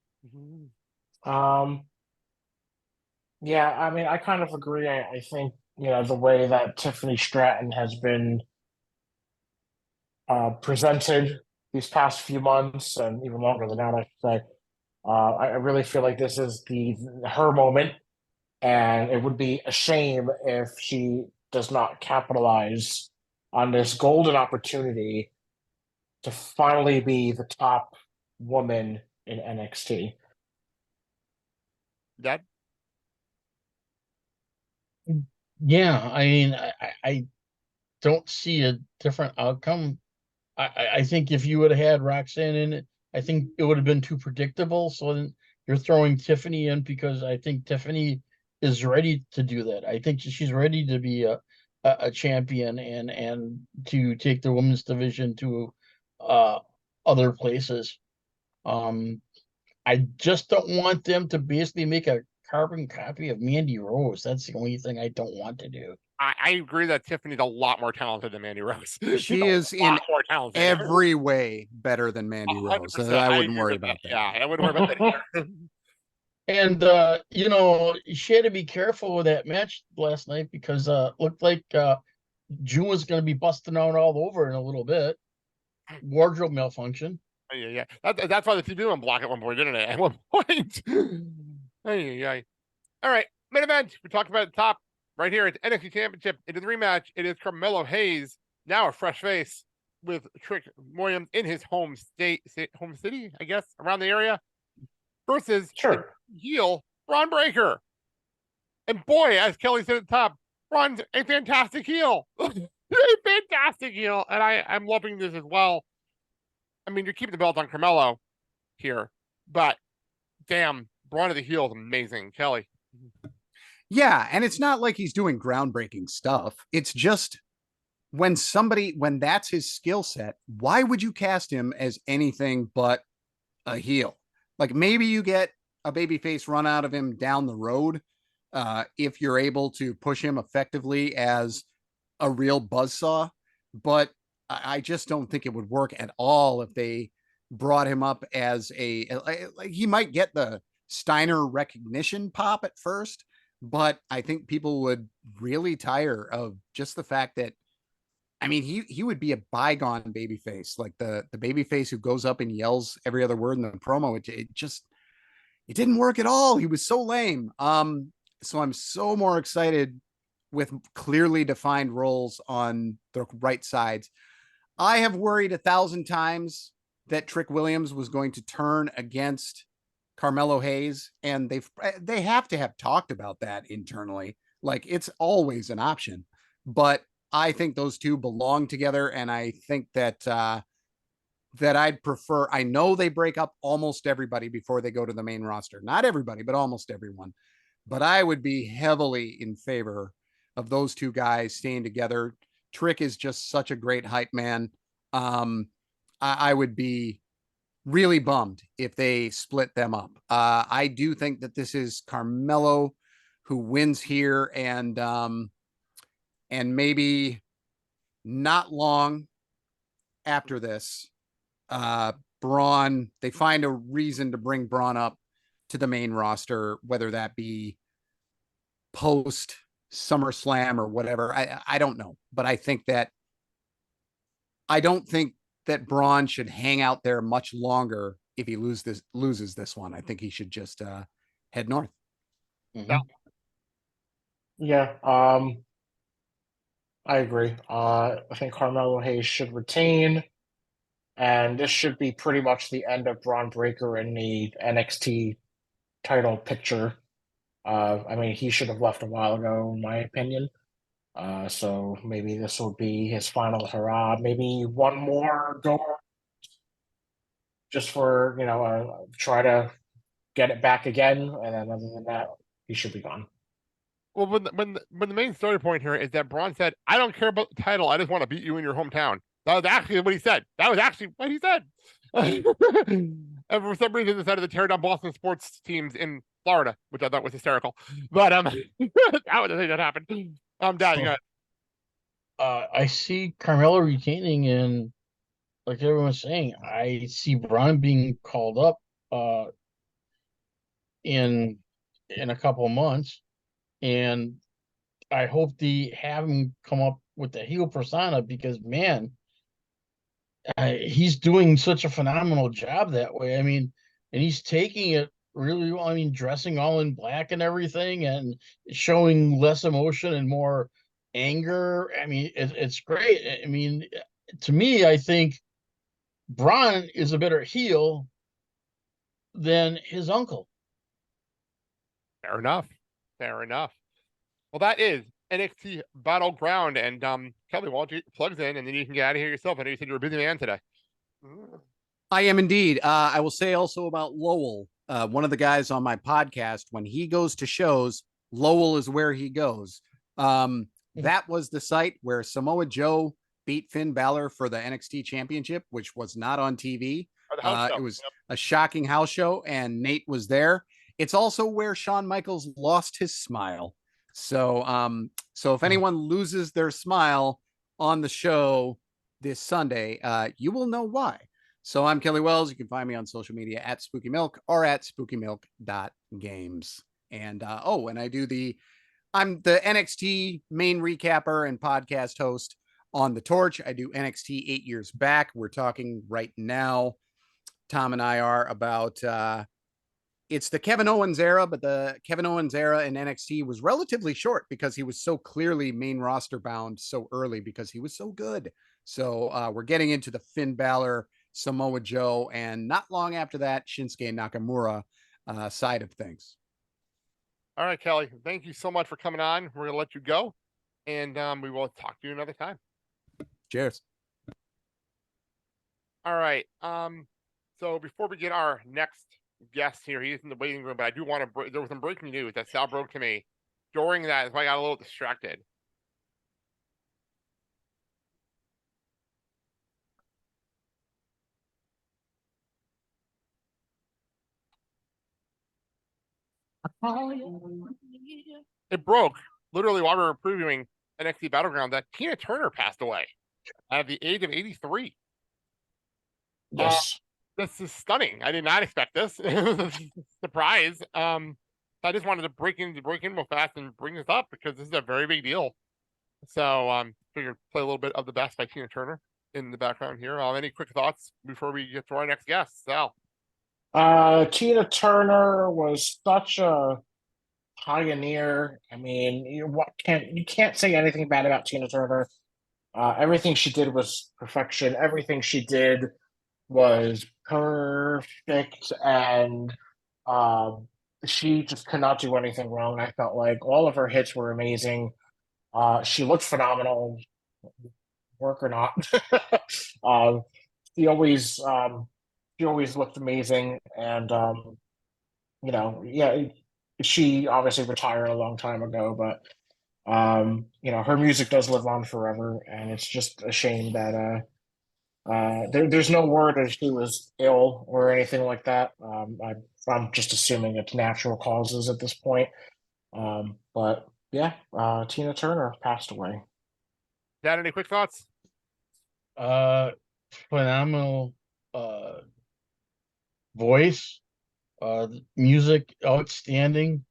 Yeah, I mean, I kind of agree. I think, the way that Tiffany Stratton has been presented these past few months, and even longer than that, I should say, I really feel like this is her moment, and it would be a shame if she does not capitalize on this golden opportunity to finally be the top woman in NXT. Dad? Yeah, I mean, I don't see a different outcome. I think if you would have had Roxanne in it, I think it would have been too predictable. So then you're throwing Tiffany in because I think Tiffany is ready to do that. I think she's ready to be a champion and to take the women's division to other places. I just don't want them to basically make a carbon copy of Mandy Rose. That's the only thing I don't want to do. I agree that Tiffany's a lot more talented than Mandy Rose. She is in every way better than Mandy Rose. So I wouldn't worry about that. Yeah, I wouldn't worry about that. And she had to be careful with that match last night because looked like June was going to be busting out all over in a little bit. Wardrobe malfunction. Yeah. That's why the TV went black at one point, didn't it? At one point. All right, main event. We talked about the top right here. It's NXT Championship. It is a rematch. It is Carmelo Hayes, now a fresh face, with Trick Williams in his home city, I guess, around the area, versus heel Braun Breaker. And boy, as Kelly said at the top, Braun's a fantastic heel. A fantastic heel. And I'm loving this as well. I mean, you're keeping the belt on Carmelo here, but damn, Braun of the heel is amazing. Kelly. Yeah, and it's not like he's doing groundbreaking stuff. It's just when that's his skill set, why would you cast him as anything but a heel? Like, maybe you get a babyface run out of him down the road if you're able to push him effectively as a real buzzsaw, but I just don't think it would work at all if they brought him up as like he might get the Steiner recognition pop at first, but I think people would really tire of just the fact that, I mean, he would be a bygone babyface, like the babyface who goes up and yells every other word in the promo. It didn't work at all. He was so lame. So I'm so more excited with clearly defined roles on the right sides. I have worried 1,000 times that Trick Williams was going to turn against Carmelo Hayes, and they have to have talked about that internally. Like, it's always an option, but I think those two belong together, and I think that that I'd prefer. I know they break up almost everybody before they go to the main roster. Not everybody, but almost everyone. But I would be heavily in favor of those two guys staying together. Trick is just such a great hype man. I would be really bummed if they split them up. I do think that this is Carmelo who wins here, and maybe not long after this, Braun, they find a reason to bring Braun up to the main roster, whether that be post SummerSlam or whatever. I don't know, but I don't think that Braun should hang out there much longer if he loses this one. I think he should just head north. Mhm. Yeah, I agree. I think Carmelo Hayes should retain, and this should be pretty much the end of Braun Breaker in the NXT title picture. I mean, he should have left a while ago, in my opinion. So maybe this will be his final hurrah. Maybe one more go just for, try to get it back again. And then other than that, he should be gone. Well, when the main story point here is that Braun said, "I don't care about the title. I just want to beat you in your hometown." That was actually what he said. That was actually what he said. And for some reason, decided to tear down Boston sports teams in Florida, which I thought was hysterical. But that was the thing that happened. Dad, you got I see Carmelo retaining, and like everyone's saying, I see Braun being called up in a couple of months, and I hope they have him come up with the heel persona because man, he's doing such a phenomenal job that way. I mean, and he's taking it really well. I mean, dressing all in black and everything, and showing less emotion and more anger. I mean, it's great. I mean, to me, I think Braun is a better heel than his uncle. fair enough. Fair enough. Well, that is NXT Battleground, and Kelly, why don't you plugs in, and then you can get out of here yourself. I know you said you were a busy man today. I am indeed. I will say also about Lowell, one of the guys on my podcast, when he goes to shows, Lowell is where he goes. That was the site where Samoa Joe beat Finn Balor for the NXT championship, which was not on TV. It was a shocking house show, and Nate was there. It's also where Shawn Michaels lost his smile. So if anyone loses their smile on the show this Sunday, you will know why. So I'm Kelly Wells. You can find me on social media at Spooky Milk or at spookymilk.games. And and I'm the NXT main recapper and podcast host on The Torch. I do NXT 8 years back. We're talking right now. Tom and I are about it's the Kevin Owens era, but the Kevin Owens era in NXT was relatively short because he was so clearly main roster bound so early because he was so good. So we're getting into the Finn Balor, Samoa Joe, and not long after that, Shinsuke Nakamura side of things. All right, Kelly, thank you so much for coming on. We're going to let you go, and we will talk to you another time. Cheers. All right. So before we get our next guest here, he's in the waiting room, but I do want to there was some breaking news that Sal broke to me during that, so I got a little distracted. It broke literally while we were previewing NXT Battleground that Tina Turner passed away at the age of 83. Yes. This is stunning. I did not expect this. Surprise. I just wanted to break in real fast and bring this up because this is a very big deal. So figured play a little bit of the best by Tina Turner in the background here. Any quick thoughts before we get to our next guest, Sal? Tina Turner was such a pioneer. I mean, you can't say anything bad about Tina Turner. Everything she did was perfection. Everything she did was perfect, and she just could not do anything wrong. I felt like all of her hits were amazing. She looked phenomenal, work or not. um, she always looked amazing, and yeah, she obviously retired a long time ago, but her music does live on forever, and it's just a shame that there's no word that she was ill or anything like that. I'm just assuming it's natural causes at this point. But yeah, Tina Turner passed away. Dad, any quick thoughts? Phenomenal voice, music outstanding.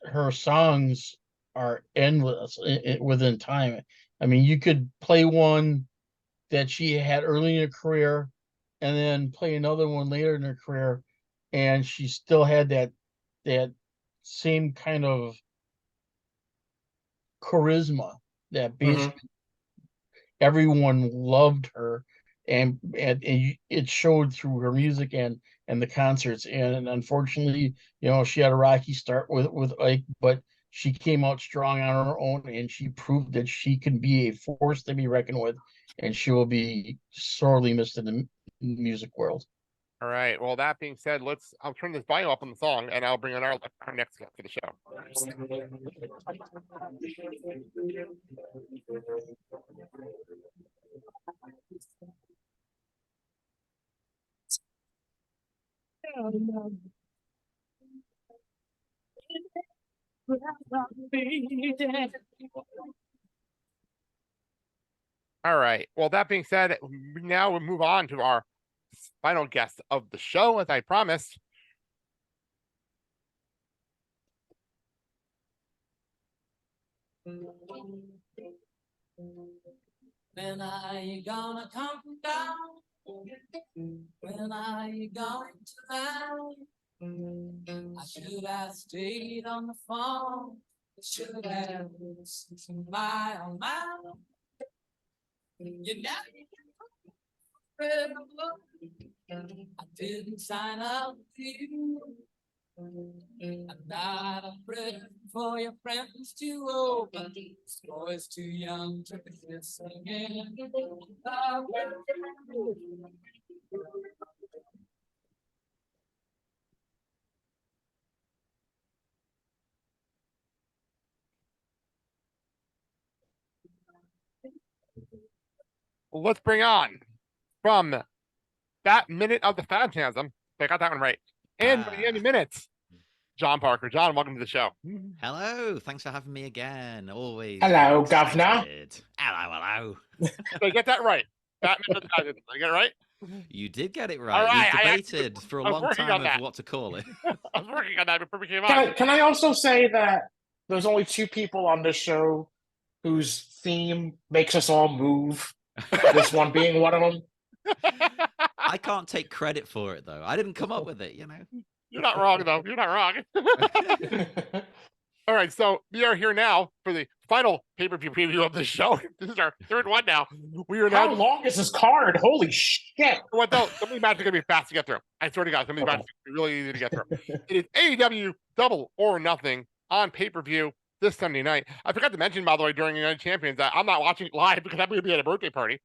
her songs are endless within time. I mean, you could play one that she had early in her career and then play another one later in her career, and she still had that same kind of charisma that basically everyone loved her, and it showed through her music and the concerts. And unfortunately, she had a rocky start with Ike, but she came out strong on her own, and she proved that she can be a force to be reckoned with, and she will be sorely missed in the music world. All right. Well, that being said, I'll turn this volume up on the song, and I'll bring on our next guest for the show. All right. Well, that being said, now we'll move on to our final guest of the show, as I promised. When are you gonna come down? When are you going to land? I should have stayed on the phone. I should have listened to my own mouth. You know, I didn't sign up to you. I'm not afraid for your friends to open. This boy's too young to be singing. Let's bring on from that minute of the Phantasm. I got that one right. And by the end of minutes, Jon Parker. Jon, welcome to the show. Hello, thanks for having me again. Always. Hello, excited. Governor. Hello. Did I get that right? That minute of the Phantasm. Did I get it right? You did get it All right. right, We've debated for a I was long working time on that. of what to call it. I was working on that before we came on. Can I also say that there's only two people on this show whose theme makes us all move? This one being one of them. I can't take credit for it though. I didn't come up with it, You're not wrong, though. You're not wrong. All right, so we are here now for the final pay-per-view preview of the show. This is our third one now. We are now. How long is this card? Holy shit! What though? Some of these matches are gonna be fast to get through. I swear to God, some of these matches are really easy to get through. It is AEW Double or Nothing on pay-per-view this Sunday night. I forgot to mention, by the way, during United Champions, that I'm not watching it live because I'm going to be at a birthday party.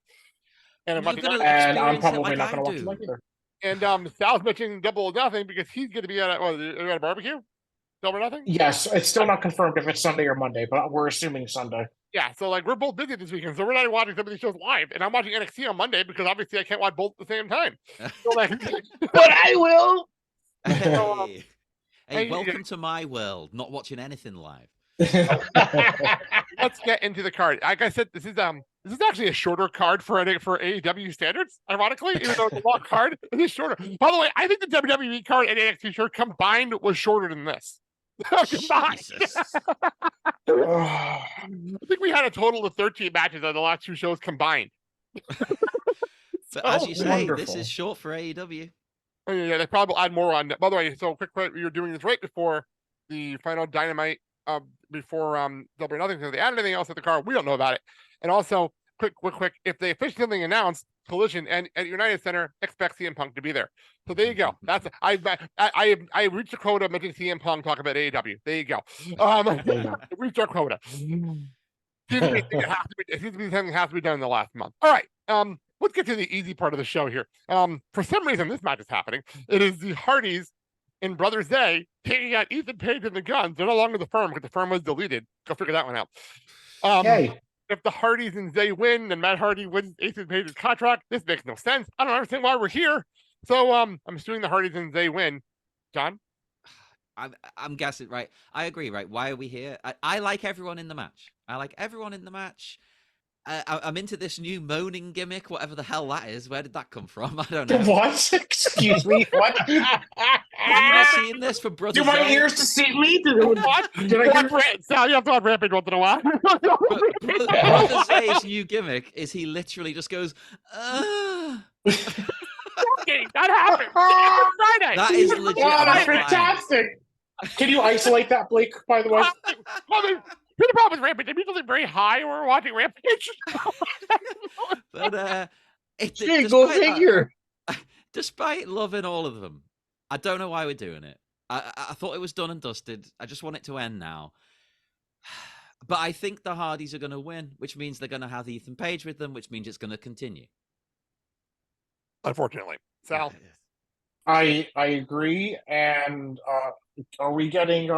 And I'm, and I'm probably not going to watch it like either. And Sal's mentioning Double or Nothing because he's going to be at a barbecue. Double or Nothing? Yes, it's still not confirmed if it's Sunday or Monday, but we're assuming Sunday. Yeah, so like we're both busy this weekend, so we're not watching some of these shows live. And I'm watching NXT on Monday because obviously I can't watch both at the same time. So, like, but I will. Hey, welcome to my world. Not watching anything live. Let's get into the card. Like I said, this is actually a shorter card for AEW standards. Ironically, even though it's a long card, it is shorter. By the way, I think the WWE card and NXT shirt combined was shorter than this. Combined. I think we had a total of 13 matches on the last two shows combined. But as you say, wonderful. This is short for AEW. Oh, yeah, they probably will add more on. By the way, so quick, you're doing this right before the final Dynamite, before Double or Nothing. So they added anything else at the card, we don't know about it. And also, quick, if they officially announced Collision and at United Center, expect CM Punk to be there. So there you go. That's I reached the quota mentioning CM Punk talk about AEW. There you go. Reached our quota. Seems to be something has to be done in the last month. All right. Let's get to the easy part of the show here. For some reason, this match is happening. It is the Hardys and Brothers Day taking out Ethan Page and the Guns. They're no longer the firm because the firm was deleted. Go figure that one out. If the Hardys and Zay win and Matt Hardy wins Ethan Page's contract, this makes no sense. I don't understand why we're here. So I'm assuming the Hardys and Zay win. Jon? I'm guessing, right? I agree, right? Why are we here? I like everyone in the match. I'm into this new moaning gimmick, whatever the hell that is. Where did that come from? I don't know. What? Excuse me. What? Have you not seen this for Brothers? Do my Ace? ears deceive me? Did I Sal, you have to watch Rampage once in a while. Brothers Ace new gimmick is he literally just goes, Okay, that happened. Friday. that is legit. Wow, that's I'm not lying. fantastic. Can you isolate that, Blake, by the way? Well, the problem with Rampage, they do something very high when we're watching Rampage. But Shit, go despite that- figure. despite loving all of them, I don't know why we're doing it. I thought it was done and dusted. I just want it to end now. But I think the Hardys are going to win, which means they're going to have Ethan Page with them, which means it's going to continue. Unfortunately, Sal. I agree. And are we getting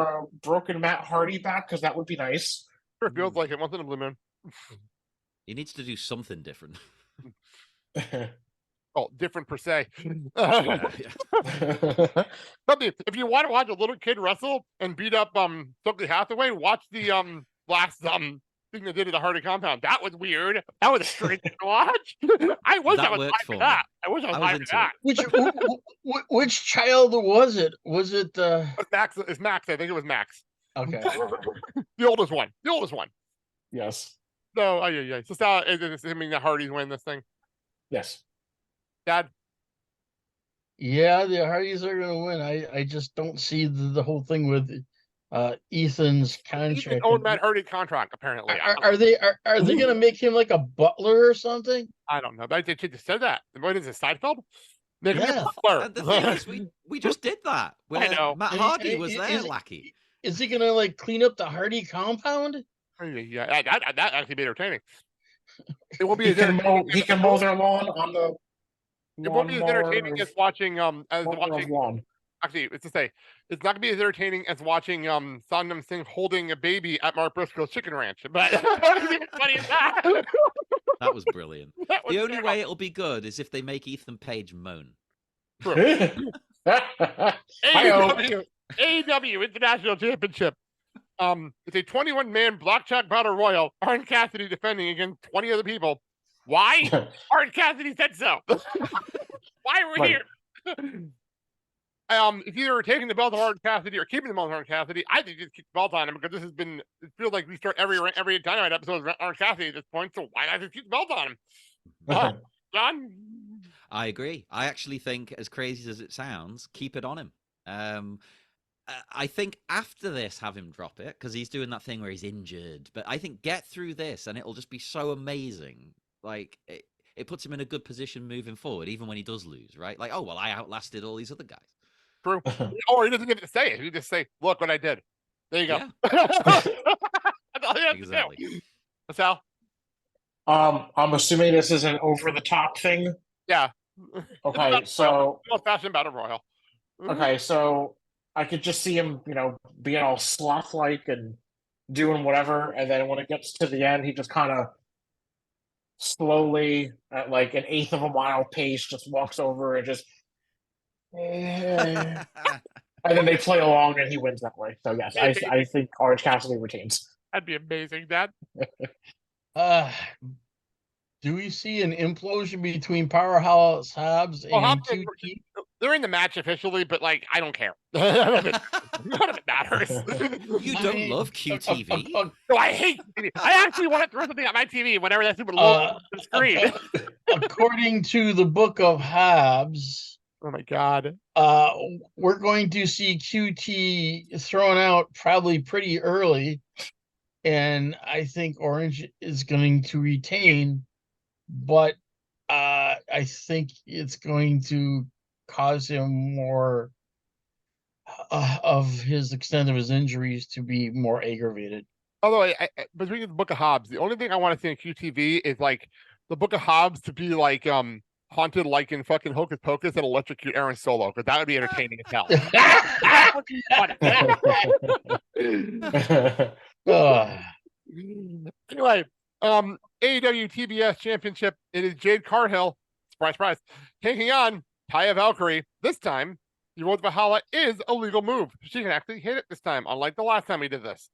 broken Matt Hardy back? Because that would be nice. Sure feels like it. Once in a blue moon. He needs to do something different. Oh, different per se. Yeah. Something. If you want to watch a little kid wrestle and beat up Stokely Hathaway, watch the last thing they did at the Hardy compound. That was weird. That was strange to watch. I wish That I was worked live for for me. that. I wish I was I was live for into that. Which child was it? Was it Max, it's Max. I think it was Max. okay? The oldest one. The oldest one. Yes. No, yeah. So Sal, is it mean the Hardys win this thing? Yes. Dad? Yeah, the Hardys are gonna win. I just don't see the whole thing with Ethan's He's contract. own Matt Hardy contract, apparently. Are they gonna make him like a butler or something? I don't know. They just said that. What is it, Seinfeld? Make him Yeah. a butler. And the thing is, we just did that. Where know. Matt And Hardy was there, is- lackey. Is he gonna like clean up the Hardy compound? Yeah, that actually be entertaining. It will be He as can entertaining. mow their lawn on the It won't be as entertaining as watching lawn. Actually, it's to say, it's not gonna be as entertaining as watching Sondheim Singh holding a baby at Mark Briscoe's Chicken Ranch. But it's funny as that. That was brilliant. That was The only terrible. way it'll be good is if they make Ethan Page moan. AEW International Championship. It's a 21-man blackjack battle royal. Orange Cassidy defending against 20 other people. Why? Orange Cassidy said so. Why are we Right. here? It's either taking the belt of Orange Cassidy or keeping the belt of Orange Cassidy. I think just keep the belt on him because it feels like we start every Dynamite episode with Orange Cassidy at this point. So why not just keep the belt on him? John? I agree. I actually think, as crazy as it sounds, keep it on him. I think after this, have him drop it because he's doing that thing where he's injured. But I think get through this and it'll just be so amazing. Like it puts him in a good position moving forward, even when he does lose, right? Like, oh well, I outlasted all these other guys. True. Or he doesn't get to say it. He just say, "Look what I did." There you go. Yeah. That's all he has to do. Exactly. Sal? I'm assuming this is an over the top thing. Yeah. Okay, so Fashion battle royal. okay, so I could just see him, being all sloth like and doing whatever, and then when it gets to the end, he just kind of slowly, at like an eighth of a mile pace, just walks over and just, and then they play along, and he wins that way. So yes, I think Orange Cassidy retains. That'd be amazing, Dad. Do we see an implosion between Powerhouse Hobbs and Hobbs QT? They're in the match officially, but like I don't care. None of it matters. You don't love QTV? No, I hate TV. I actually want to throw something at my TV whenever that stupid logo on the screen. According to the book of Hobbs, Oh my god. we're going to see QT thrown out probably pretty early, and I think Orange is going to retain, but I think it's going to cause him more of his extent of his injuries to be more aggravated. Although I between the Book of Hobbs, the only thing I want to see in QTV is like the Book of Hobbs to be like haunted like in fucking Hocus Pocus and electrocute Aaron Solo, because that would be entertaining as hell. That would be fun. Anyway, AEW TBS Championship. It is Jade Cargill, surprise, surprise, taking on Taya Valkyrie. This time, the Road to Valhalla is a legal move. She can actually hit it this time, unlike the last time we did this.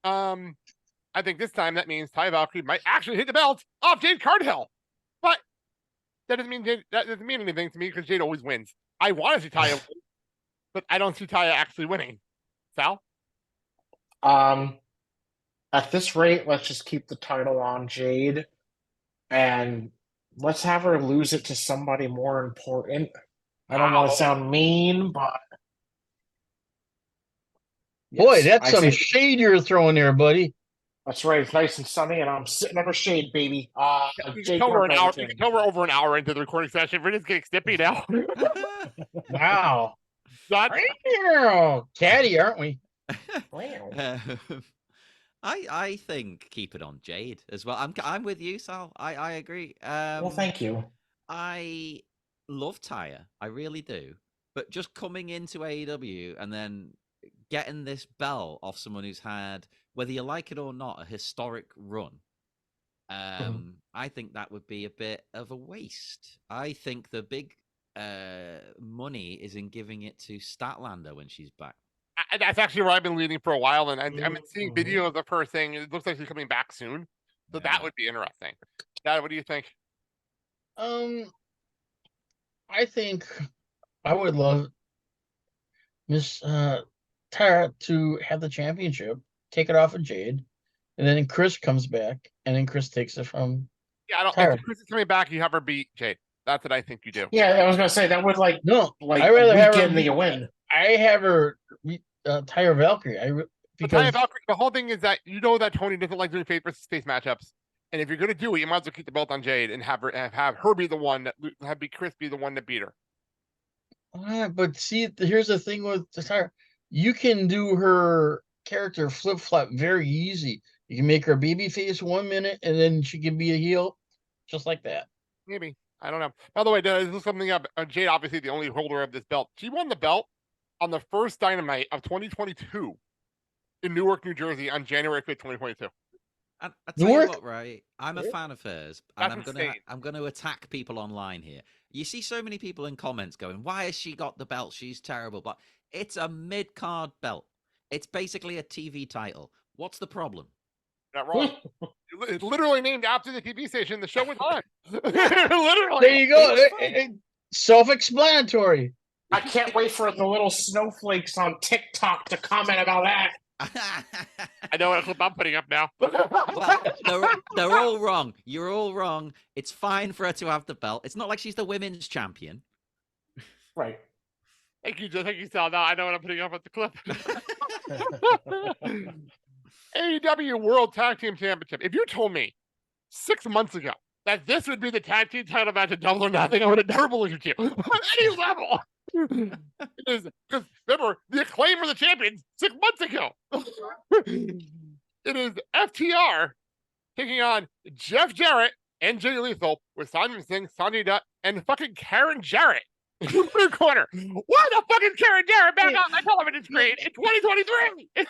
I think this time that means Taya Valkyrie might actually hit the belt off Jade Cargill, but that doesn't mean anything to me because Jade always wins. I want to see Taya win, but I don't see Taya actually winning. Sal? At this rate, let's just keep the title on Jade, and let's have her lose it to somebody more important. I don't want Wow. to sound mean, but Boy, yes, that's I some say- shade you're throwing there, buddy. That's right. It's nice and sunny, and I'm sitting under shade, baby. You can Jade tell we're Cargill. you can tell we're over an hour into the recording session. We're just getting snippy now. Wow. Not Caddy, aren't we? Wow. I think keep it on Jade as well. I'm with you, Sal. I agree. Well, thank you. I love Taya. I really do. But just coming into AEW and then getting this belt off someone who's had, whether you like it or not, a historic run. I think that would be a bit of a waste. I think the big money is in giving it to Statlander when she's back. That's actually where I've been leading for a while, and I've been seeing videos of her saying it looks like she's coming back soon. So that would be interesting. Dad, what do you think? I think I would love Miss Tara to have the championship, take it off of Jade, and then Chris comes back, and then Chris takes it from. Yeah, I don't. Tara. If Chris is coming back, you have her beat Jade. That's what I think you do. Yeah, I was gonna say that would No, I I rather have her weaken beat- the win. I have her Tyra Valkyrie. Because The whole thing is that you know that Tony doesn't like doing face versus face matchups, and if you're gonna do it, you might as well keep the belt on Jade and have her be the one that Chris be the one that beat her. But see, here's the thing with the Tyra. You can do her character flip flop very easy. You can make her baby face 1 minute, and then she can be a heel, just like that. Maybe. I don't know. By the way, this is something up. Jade, obviously the only holder of this belt. She won the belt on the first Dynamite of 2022 in Newark, New Jersey on January 5th, 2022. And I tell Newark? you what, right? I'm a fan of hers, and That's I'm insane. gonna attack people online here. You see so many people in comments going, "Why has she got the belt? She's terrible." But it's a mid-card belt. It's basically a TV title. What's the problem? Not wrong. It's literally named after the TV station the show was on. Literally. There you go. Self-explanatory. I can't wait for the little snowflakes on TikTok to comment about that. I know what clip I'm putting up now. Well, they're all wrong. You're all wrong. It's fine for her to have the belt. It's not like she's the women's champion. Right. Thank you, Sal. Now I know what I'm putting up at the clip. AEW World Tag Team Championship. If you told me 6 months ago that this would be the tag team title match at Double or Nothing, I would have never believed you on any level. It is because remember the Acclaim were the champions 6 months ago. It is FTR taking on Jeff Jarrett and Jay Lethal with Simon Singh, Sanjay Dutt, and fucking Karen Jarrett in the corner. Why the fuck is Karen Jarrett back on my television screen in 2023?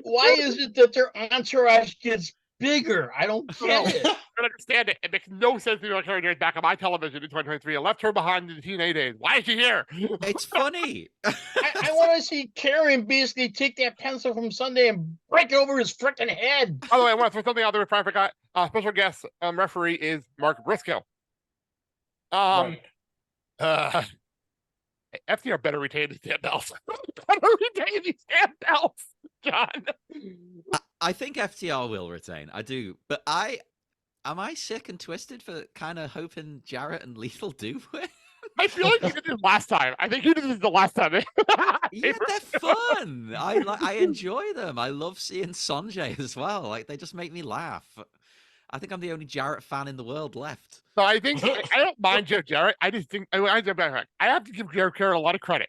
Why is it that their entourage gets bigger? I don't get it. I don't understand it. It makes no sense to me Karen Jarrett's back on my television in 2023. I left her behind in the TNA days. Why is she here? It's funny. I want to see Karen basically take that pencil from Sunday and break it over his freaking head. By the way, I want to throw something out there before I forgot. Special guest referee is Mark Briscoe. FTR better retain these damn belts. Better retain these damn belts, John. I think FTR will retain. I do, but am I sick and twisted for kind of hoping Jarrett and Lethal do win? I feel like you did this last time. I think you did this the last time. Yeah, they're fun. I enjoy them. I love seeing Sanjay as well. Like they just make me laugh. I think I'm the only Jarrett fan in the world left. So I think I don't mind Jeff Jarrett. I just think I have to give Jeff Jarrett a lot of credit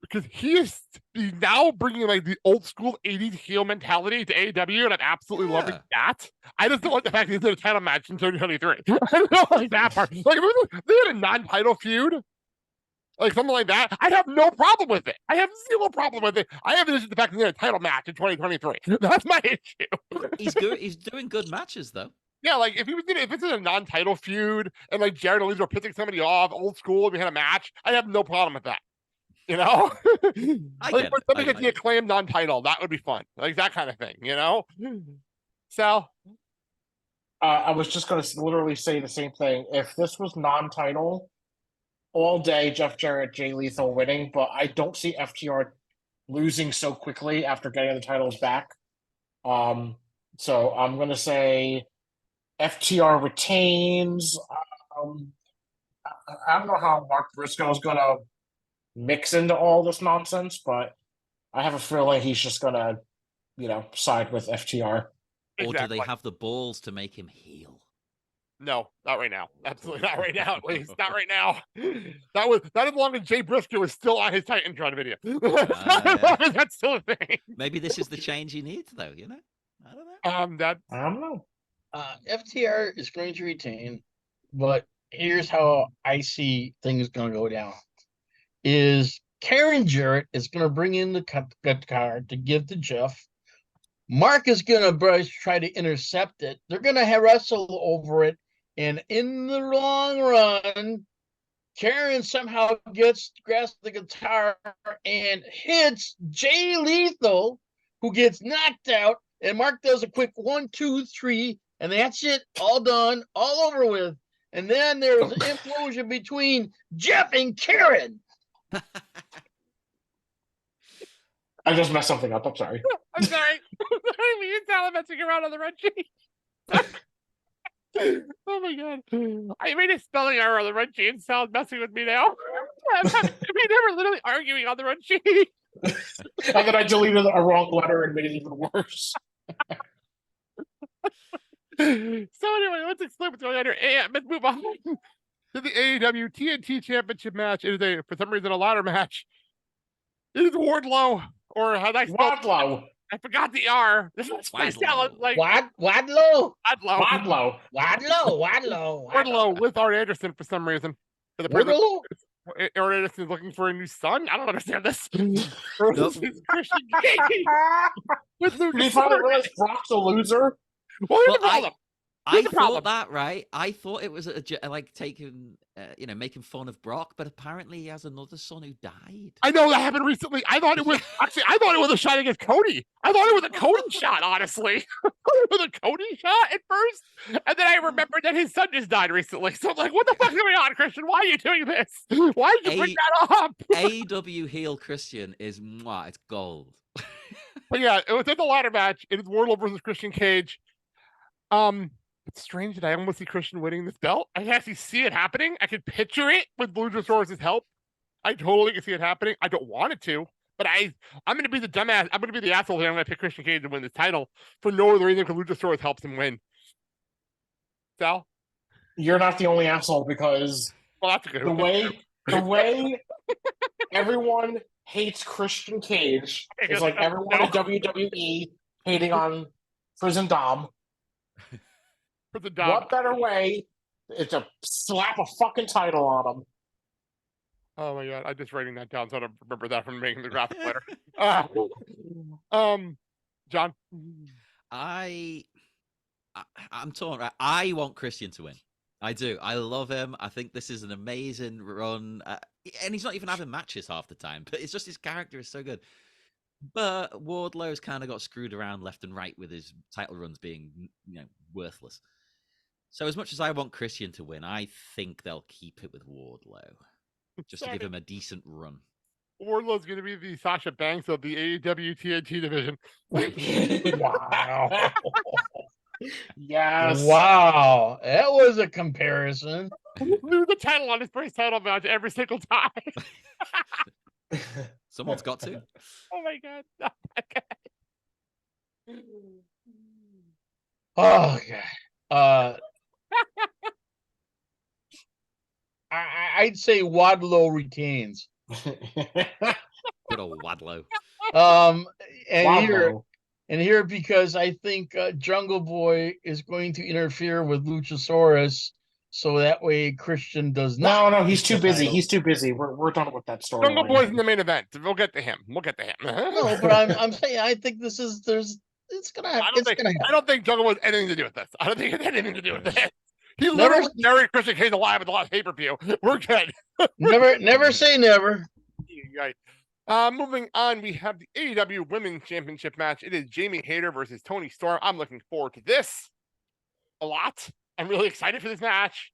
because he's now bringing like the old school 80s heel mentality to AEW, and I'm absolutely loving that. I just don't like the fact that he's in a title match in 2023. I don't like that part. Like if they had a non-title feud, like something like that, I'd have no problem with it. I have zero problem with it. I have an issue with the fact that they're in a title match in 2023. That's my issue. He's good. He's doing good matches though. Yeah, like if it's in a non-title feud and like Jared and Lisa are pissing somebody off, old school, and we had a match, I have no problem with that. You know, like when somebody gets the Acclaim non-title, that would be fun, like that kind of thing. You know, Sal. I was just going to literally say the same thing. If this was non-title, all day Jeff Jarrett, Jay Lethal winning, but I don't see FTR losing so quickly after getting the titles back. So I'm gonna say FTR retains. Um, I don't know how Mark Briscoe is gonna mix into all this nonsense, but I have a feeling he's just gonna, side with FTR. Or do Exactly. they have the balls to make him heel? No, not right now. Absolutely not right now. At least not right now. That is as long as Jay Briscoe is still on his Titantron video. That's still a thing. Maybe this is the change he needs, though. You know, I don't know. I don't know. FTR is going to retain, but here's how I see things going to go down: is Karen Jarrett is going to bring in the cut card to give to Jeff. Mark is going to try to intercept it. They're going to wrestle over it. And in the long run, Karen somehow grasps the guitar and hits Jay Lethal, who gets knocked out. And Mark does a quick 1, 2, 3, and that's it. All done, all over with. And then there's an implosion between Jeff and Karen. I just messed something up. I'm sorry. I'm sorry. Me and Sal messing around on the red sheet. Oh my god! I made a spelling error on the red sheet, and Sal's messing with me now. They were literally arguing on the red sheet. And then I deleted a wrong letter and made it even worse. So anyway, let's explain what's going on here. Let's move on to the AEW TNT Championship match. It is for some reason a ladder match. It is Wardlow, or how I spell Wadlow. I forgot the R. This is Wadlow. like Wadlow. Wardlow with Art Anderson for some reason. For the Wardlow? Art Anderson is looking for a new son. I don't understand this. Christian Cage with Did you Lucas. finally realize Brock's a loser? Well, here's Well, the problem. I Here's the thought problem. that, right? I thought it was like taking, making fun of Brock, but apparently he has another son who died. I know that happened recently. I thought it was a shot against Cody. I thought it was a Cody shot, honestly. It was a Cody shot at first. And then I remembered that his son just died recently. So I'm like, what the fuck is going on, Christian? Why are you doing this? Why did you bring that up? AW heel Christian is it's gold. But yeah, it was in the ladder match. It is Wardlow versus Christian Cage. It's strange that I almost see Christian winning this belt. I can actually see it happening. I can picture it with Luchasaurus' help. I totally can see it happening. I don't want it to, but I'm going to be the dumbass. I'm going to be the asshole here. I'm going to pick Christian Cage to win this title for no other reason because Luchasaurus helps him win. Sal? You're not the only asshole because Well, that's a good the way everyone hates Christian Cage is like everyone in WWE hating on Prison Dom. For the dog. What better way to slap a fucking title on him? Oh my god, I'm just writing that down so I don't remember that from making the graphic later. John? I'm torn. Right? I want Christian to win. I do. I love him. I think this is an amazing run. And he's not even having matches half the time, but it's just his character is so good. But Wardlow's kind of got screwed around left and right with his title runs being, worthless. So as much as I want Christian to win, I think they'll keep it with Wardlow. Just to give him a decent run. Wardlow's going to be the Sasha Banks of the AEW TNT division. Wow. Yes. Wow. That was a comparison. Lose the title on his first title match every single time. Someone's got to. Oh my god. Oh, God. I'd say Wadlow retains. Good old Wadlow. And here because I think Jungle Boy is going to interfere with Luchasaurus, so that way Christian does not. No, he's too busy. He's too busy. We're done with that story. Jungle Boy's in the main event. We'll get to him. No, but I'm saying I think it's gonna happen. I don't think Jungle Boy has anything to do with this. I don't think it has anything to do with this. He literally buried Christian Cage alive at the last pay-per-view. We're good. Never say never. Right. Moving on, we have the AEW Women's Championship match. It is Jamie Hayter versus Toni Storm. I'm looking forward to this a lot. I'm really excited for this match.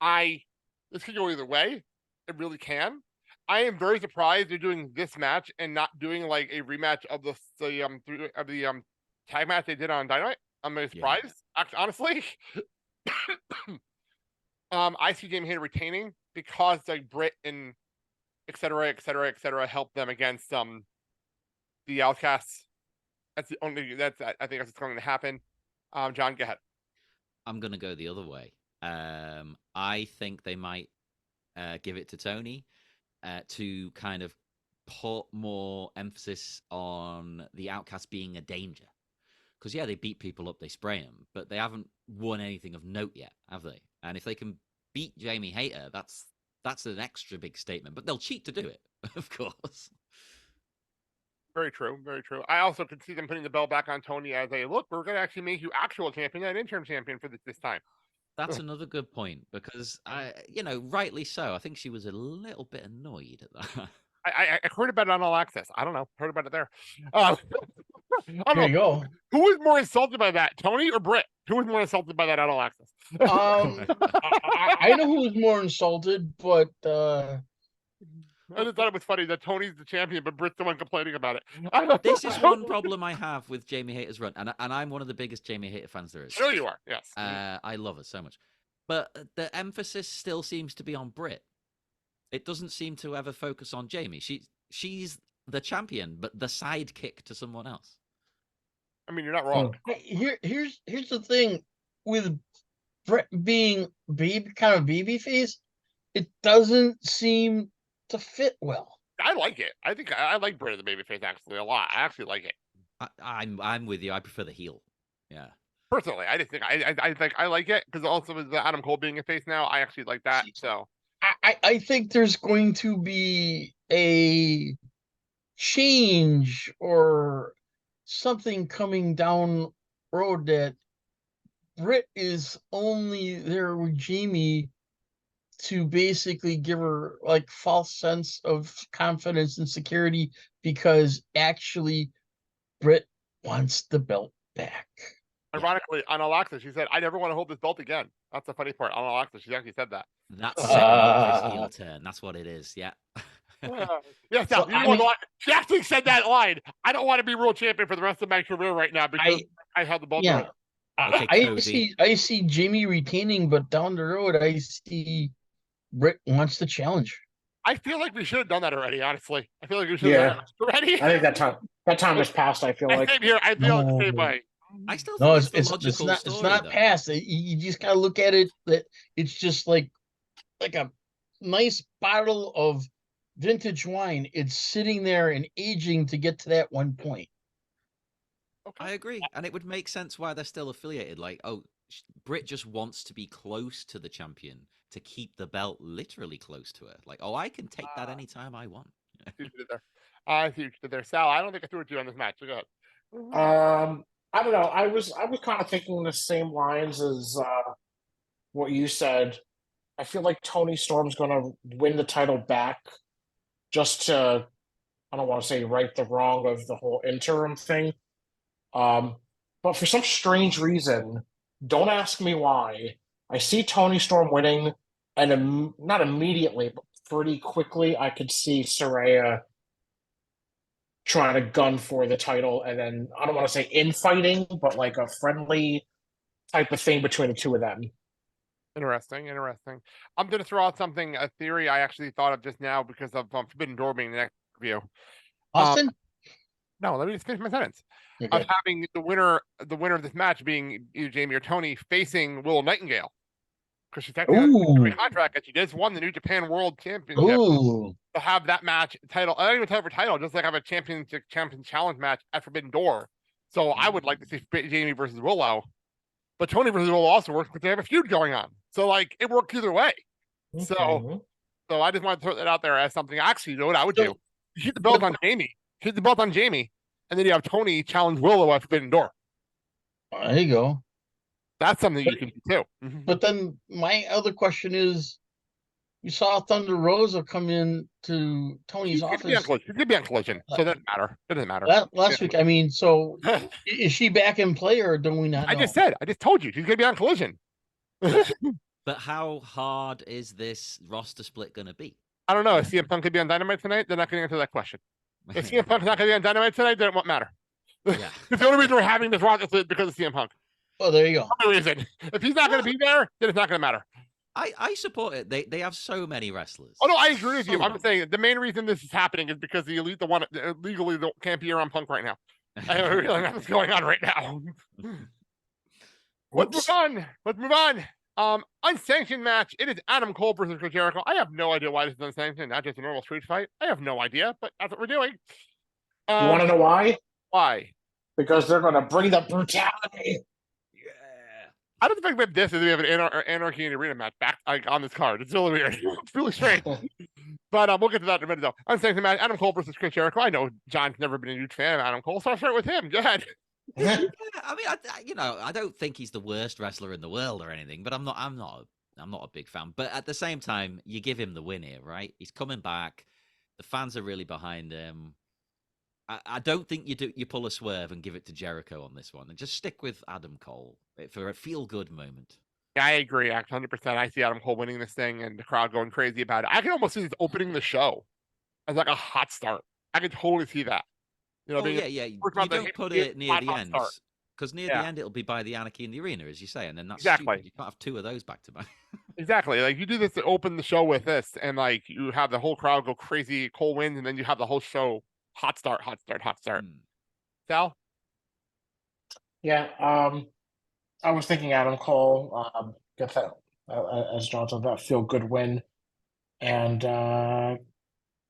This could go either way. It really can. I am very surprised they're doing this match and not doing like a rematch of the tag match they did on Dynamite. I'm very surprised, actually, honestly. I see Jamie Hayter retaining because like Britt and et cetera, help them against the Outcasts. I think that's what's going to happen. John, go ahead. I'm gonna go the other way. I think they might give it to Tony to kind of put more emphasis on the Outcast being a danger. Because yeah, they beat people up, they spray them, but they haven't won anything of note yet, have they? And if they can beat Jamie Hayter, that's an extra big statement. But they'll cheat to do it, of course. Very true, very true. I also could see them putting the belt back on Tony as a look. We're going to actually make you actual champion, not interim champion for this time. That's another good point because rightly so. I think she was a little bit annoyed at that. I heard about it on All Access. I don't know. Heard about it there. There you go. Who was more insulted by that, Tony or Britt? Who was more insulted by that on All Access? I know who was more insulted, but I just thought it was funny that Tony's the champion, but Britt's the one complaining about it. This is one problem I have with Jamie Hayter's run, and I'm one of the biggest Jamie Hayter fans there is. Sure you are, yes. I love her so much. But the emphasis still seems to be on Britt. It doesn't seem to ever focus on Jamie. She's the champion, but the sidekick to someone else. I mean, you're not wrong. Here's the thing with Brett being kind of babyface, it doesn't seem to fit well. I like it. I think I like Brett as a babyface actually a lot. I actually like it. I'm with you. I prefer the heel. Yeah. Personally, I just think I like it because also with Adam Cole being a face now, I actually like that. So I think there's going to be a change or something coming down road that Britt is only there with Jamie to basically give her like false sense of confidence and security because actually Britt wants the belt back. Ironically, on All Access, she said, "I never want to hold this belt again." That's the funny part. On All Access, she actually said that. That's setting up his heel turn. That's what it is. Yeah. Yes, so, she actually said that line. I don't want to be world champion for the rest of my career right now because I held the belt. Yeah, okay, I see Jamie retaining, but down the road, I see Britt wants the challenge. I feel like we should have done that already. Honestly, I feel like we should have done that already. I think that time has passed. I feel like same here. I feel the same way. I still think it's not past. You just gotta look at it that it's just like a nice bottle of vintage wine. It's sitting there and aging to get to that one point. Okay. I agree, and it would make sense why they're still affiliated. Like, Britt just wants to be close to the champion to keep the belt literally close to her. Like, I can take that anytime I want. I see what you did there, Sal. I don't think I threw it to you on this match. So go ahead. I don't know. I was kind of thinking the same lines as what you said. I feel like Toni Storm's going to win the title back just to, I don't want to say right the wrong of the whole interim thing. But for some strange reason, don't ask me why, I see Toni Storm winning, and not immediately, but pretty quickly, I could see Saraya trying to gun for the title, and then I don't want to say infighting, but like a friendly type of thing between the two of them. Interesting. I'm going to throw out a theory I actually thought of just now because of Forbidden Door being the next review. Austin? No, let me just finish my sentence. Okay. Of having the winner of this match being either Jamie or Tony facing Willow Nightingale. Because she technically has a contract and she just won the New Japan World Championship. Ooh. To have that match title, I don't even title for title, just like have a champion challenge match at Forbidden Door. So I would like to see Jamie versus Willow. But Tony versus Willow also works because they have a feud going on. So like it works either way. So I just want to throw that out there as something. Actually, you know what I would do? You hit the belt on Jamie. And then you have Tony challenge Willow at Forbidden Door. There you go. That's something you can do too. But then my other question is, you saw Thunder Rosa come in to Tony's office. She could be on Collision, so it doesn't matter. It doesn't matter. Last week, I mean, so is she back in play or do we not know? I just told you, she's going to be on Collision. But how hard is this roster split going to be? I don't know. If CM Punk could be on Dynamite tonight, they're not going to answer that question. If CM Punk's not going to be on Dynamite tonight, then it won't matter. Yeah. It's the only reason we're having this roster is because of CM Punk. Oh, there you go. Only reason. If he's not going to be there, then it's not going to matter. I support it. They have so many wrestlers. Oh no, I agree with you. So I'm many. saying the main reason this is happening is because the Elite, the one legally can't be around Punk right now. I don't really know what's going on right now. Let's move on. Unsanctioned match. It is Adam Cole versus Chris Jericho. I have no idea why this is unsanctioned, not just a normal street fight. I have no idea, but that's what we're doing. You want to know why? Why? Because they're going to bring the brutality. I don't think that this is we have an Anarchy in the Arena match back on this card. It's really weird. It's really strange. But we'll get to that in a minute, though. Unsanctioned match. Adam Cole versus Chris Jericho. I know John's never been a huge fan of Adam Cole, so I'll start with him. Go ahead. Yeah, I mean, I don't think he's the worst wrestler in the world or anything, but I'm not a big fan. But at the same time, you give him the win here, right? He's coming back. The fans are really behind him. I don't think you pull a swerve and give it to Jericho on this one, and just stick with Adam Cole for a feel good moment. Yeah, I agree. 100%. I see Adam Cole winning this thing and the crowd going crazy about it. I can almost see this opening the show as like a hot start. I can totally see that. You know, yeah. You don't put it near the end, because near the end it'll be by the Anarchy in the Arena, as you say, and then that's exactly stupid. You can't have two of those back to back. Exactly. Like you do this to open the show with this, and like you have the whole crowd go crazy. Cole wins, and then you have the whole show hot start. Sal? Yeah, I was thinking Adam Cole get that as John said, that feel good win, and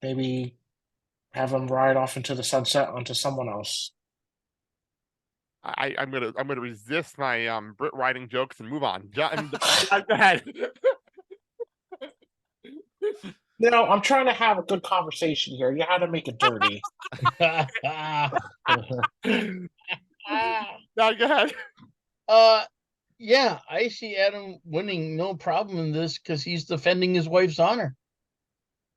maybe have him ride off into the sunset onto someone else. I'm gonna resist my Brit riding jokes and move on. Go ahead. No, I'm trying to have a good conversation here. You had to make it dirty. No, go ahead. Yeah, I see Adam winning no problem in this because he's defending his wife's honor.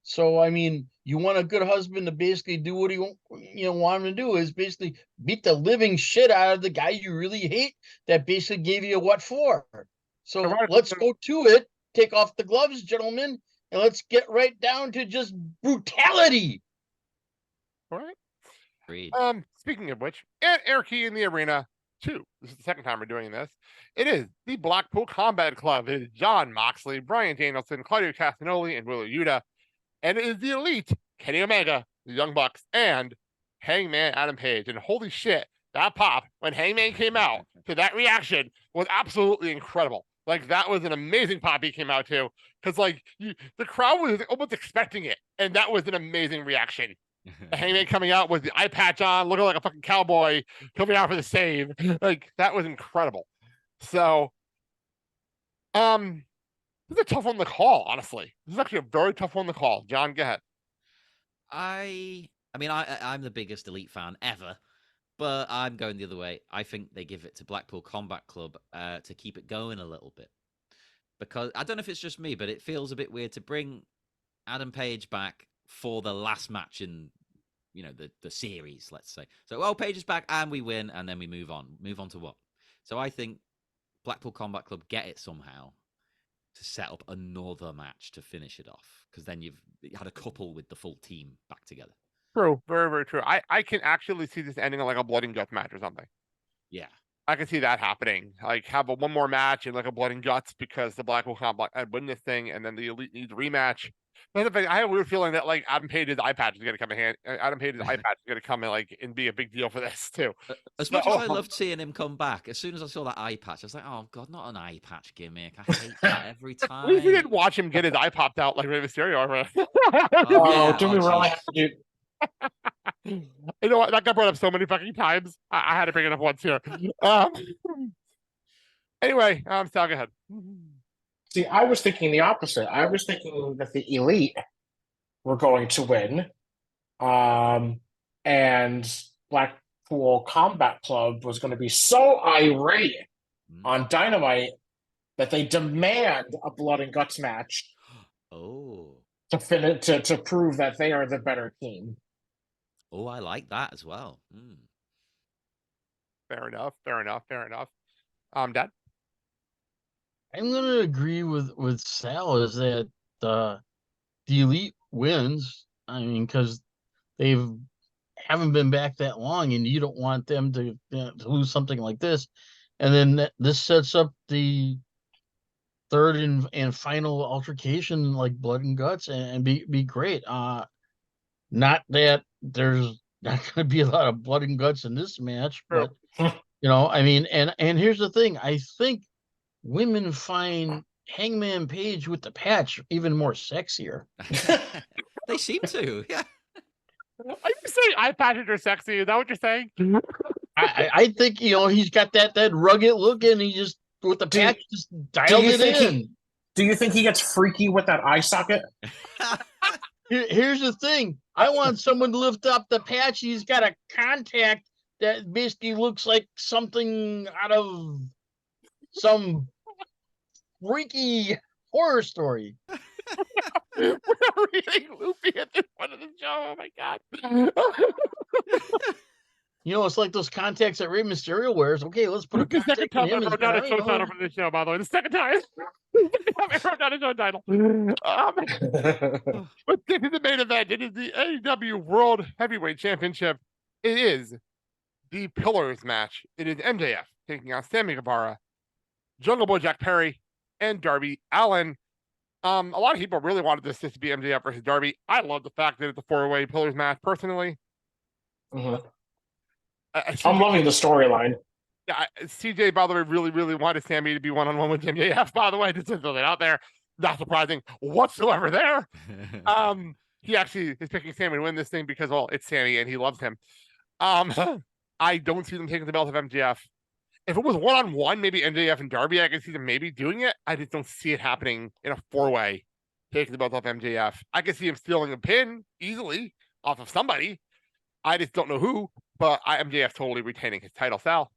So I mean, you want a good husband to basically do what he want him to do is basically beat the living shit out of the guy you really hate that basically gave you a what for. So let's go to it. Take off the gloves, gentlemen, and let's get right down to just brutality. All right. Agreed. Speaking of which, Anarchy in the Arena 2. This is the second time we're doing this. It is the Blackpool Combat Club. It is Jon Moxley, Bryan Danielson, Claudio Castagnoli, and Wheeler Yuta. And it is the Elite, Kenny Omega, the Young Bucks, and Hangman Adam Page. And holy shit, that pop when Hangman came out to that reaction was absolutely incredible. Like, that was an amazing pop he came out to. Because, like, the crowd was almost expecting it. And that was an amazing reaction. Hangman coming out with the eye patch on, looking like a fucking cowboy, coming out for the save. Like, that was incredible. So, this is a tough one to call, honestly. This is actually a very tough one to call. John, go ahead. I mean, I'm the biggest Elite fan ever, but I'm going the other way. I think they give it to Blackpool Combat Club to keep it going a little bit. Because I don't know if it's just me, but it feels a bit weird to bring Adam Page back for the last match in, the series, let's say. So, Page is back and we win, and then we move on. Move on to what? So I think Blackpool Combat Club get it somehow to set up another match to finish it off, because then you've had a couple with the full team back together. True. Very, very true. I can actually see this ending like a blood and guts match or something. Yeah. I can see that happening. Like, have one more match and like a blood and guts because the Blackpool Combat win this thing, and then the Elite needs a rematch. But I have a weird feeling that like Adam Page's eye patch is going to come in hand. Adam Page's eye patch is going to come in and be a big deal for this too. As much as I loved seeing him come back, as soon as I saw that eye patch, I was like, "Oh God, not an eye patch gimmick! I hate that every time." At least we didn't watch him get his eye popped out like Rey Mysterio. Do we really have to do? You know what? That got brought up so many fucking times. I had to bring it up once here. Anyway, Sal, go ahead. See, I was thinking the opposite. I was thinking that the Elite were going to win, and Blackpool Combat Club was going to be so irate on Dynamite that they demand a blood and guts match. To prove that they are the better team. Oh, I like that as well. Fair enough. Dad? I'm gonna agree with Sal is that the Elite wins. I mean, because they've haven't been back that long, and you don't want them to lose something like this. And then this sets up the third and final altercation, like blood and guts, and be great. Not that there's not going to be a lot of blood and guts in this match, but I mean, and here's the thing: I think women find Hangman Page with the patch even more sexier. They seem to, yeah. Are you saying eye patches are sexy? Is that what you're saying? I think he's got that rugged look, and he just with the patch just dialed it in. Do you think he gets freaky with that eye socket? Here's the thing: I want someone to lift up the patch. He's got a contact that basically looks like something out of some freaky horror story. We're really loopy at this point of the show. Oh my god! It's like those contacts that Rey Mysterio wears. Okay, let's put a the second contact time in I him. wrote down a show title for this show, by the way. The second time I wrote down a show title. But this is the main event. It is the AEW World Heavyweight Championship. It is the Pillars match. It is MJF taking on Sammy Guevara, Jungle Boy Jack Perry, and Darby Allin. A lot of people really wanted this to be MJF versus Darby. I love the fact that it's a four-way Pillars match, personally. I'm loving the storyline. Yeah, CJ, by the way, really, really wanted Sammy to be one-on-one with MJF, by the way. Just to throw that out there. Not surprising whatsoever there. He actually is picking Sammy to win this thing because, well, it's Sammy and he loves him. I don't see them taking the belt of MJF. If it was one-on-one, maybe MJF and Darby, I could see them maybe doing it. I just don't see it happening in a four-way, taking the belt off MJF. I could see him stealing a pin easily off of somebody. I just don't know who, but MJF totally retaining his title. Sal?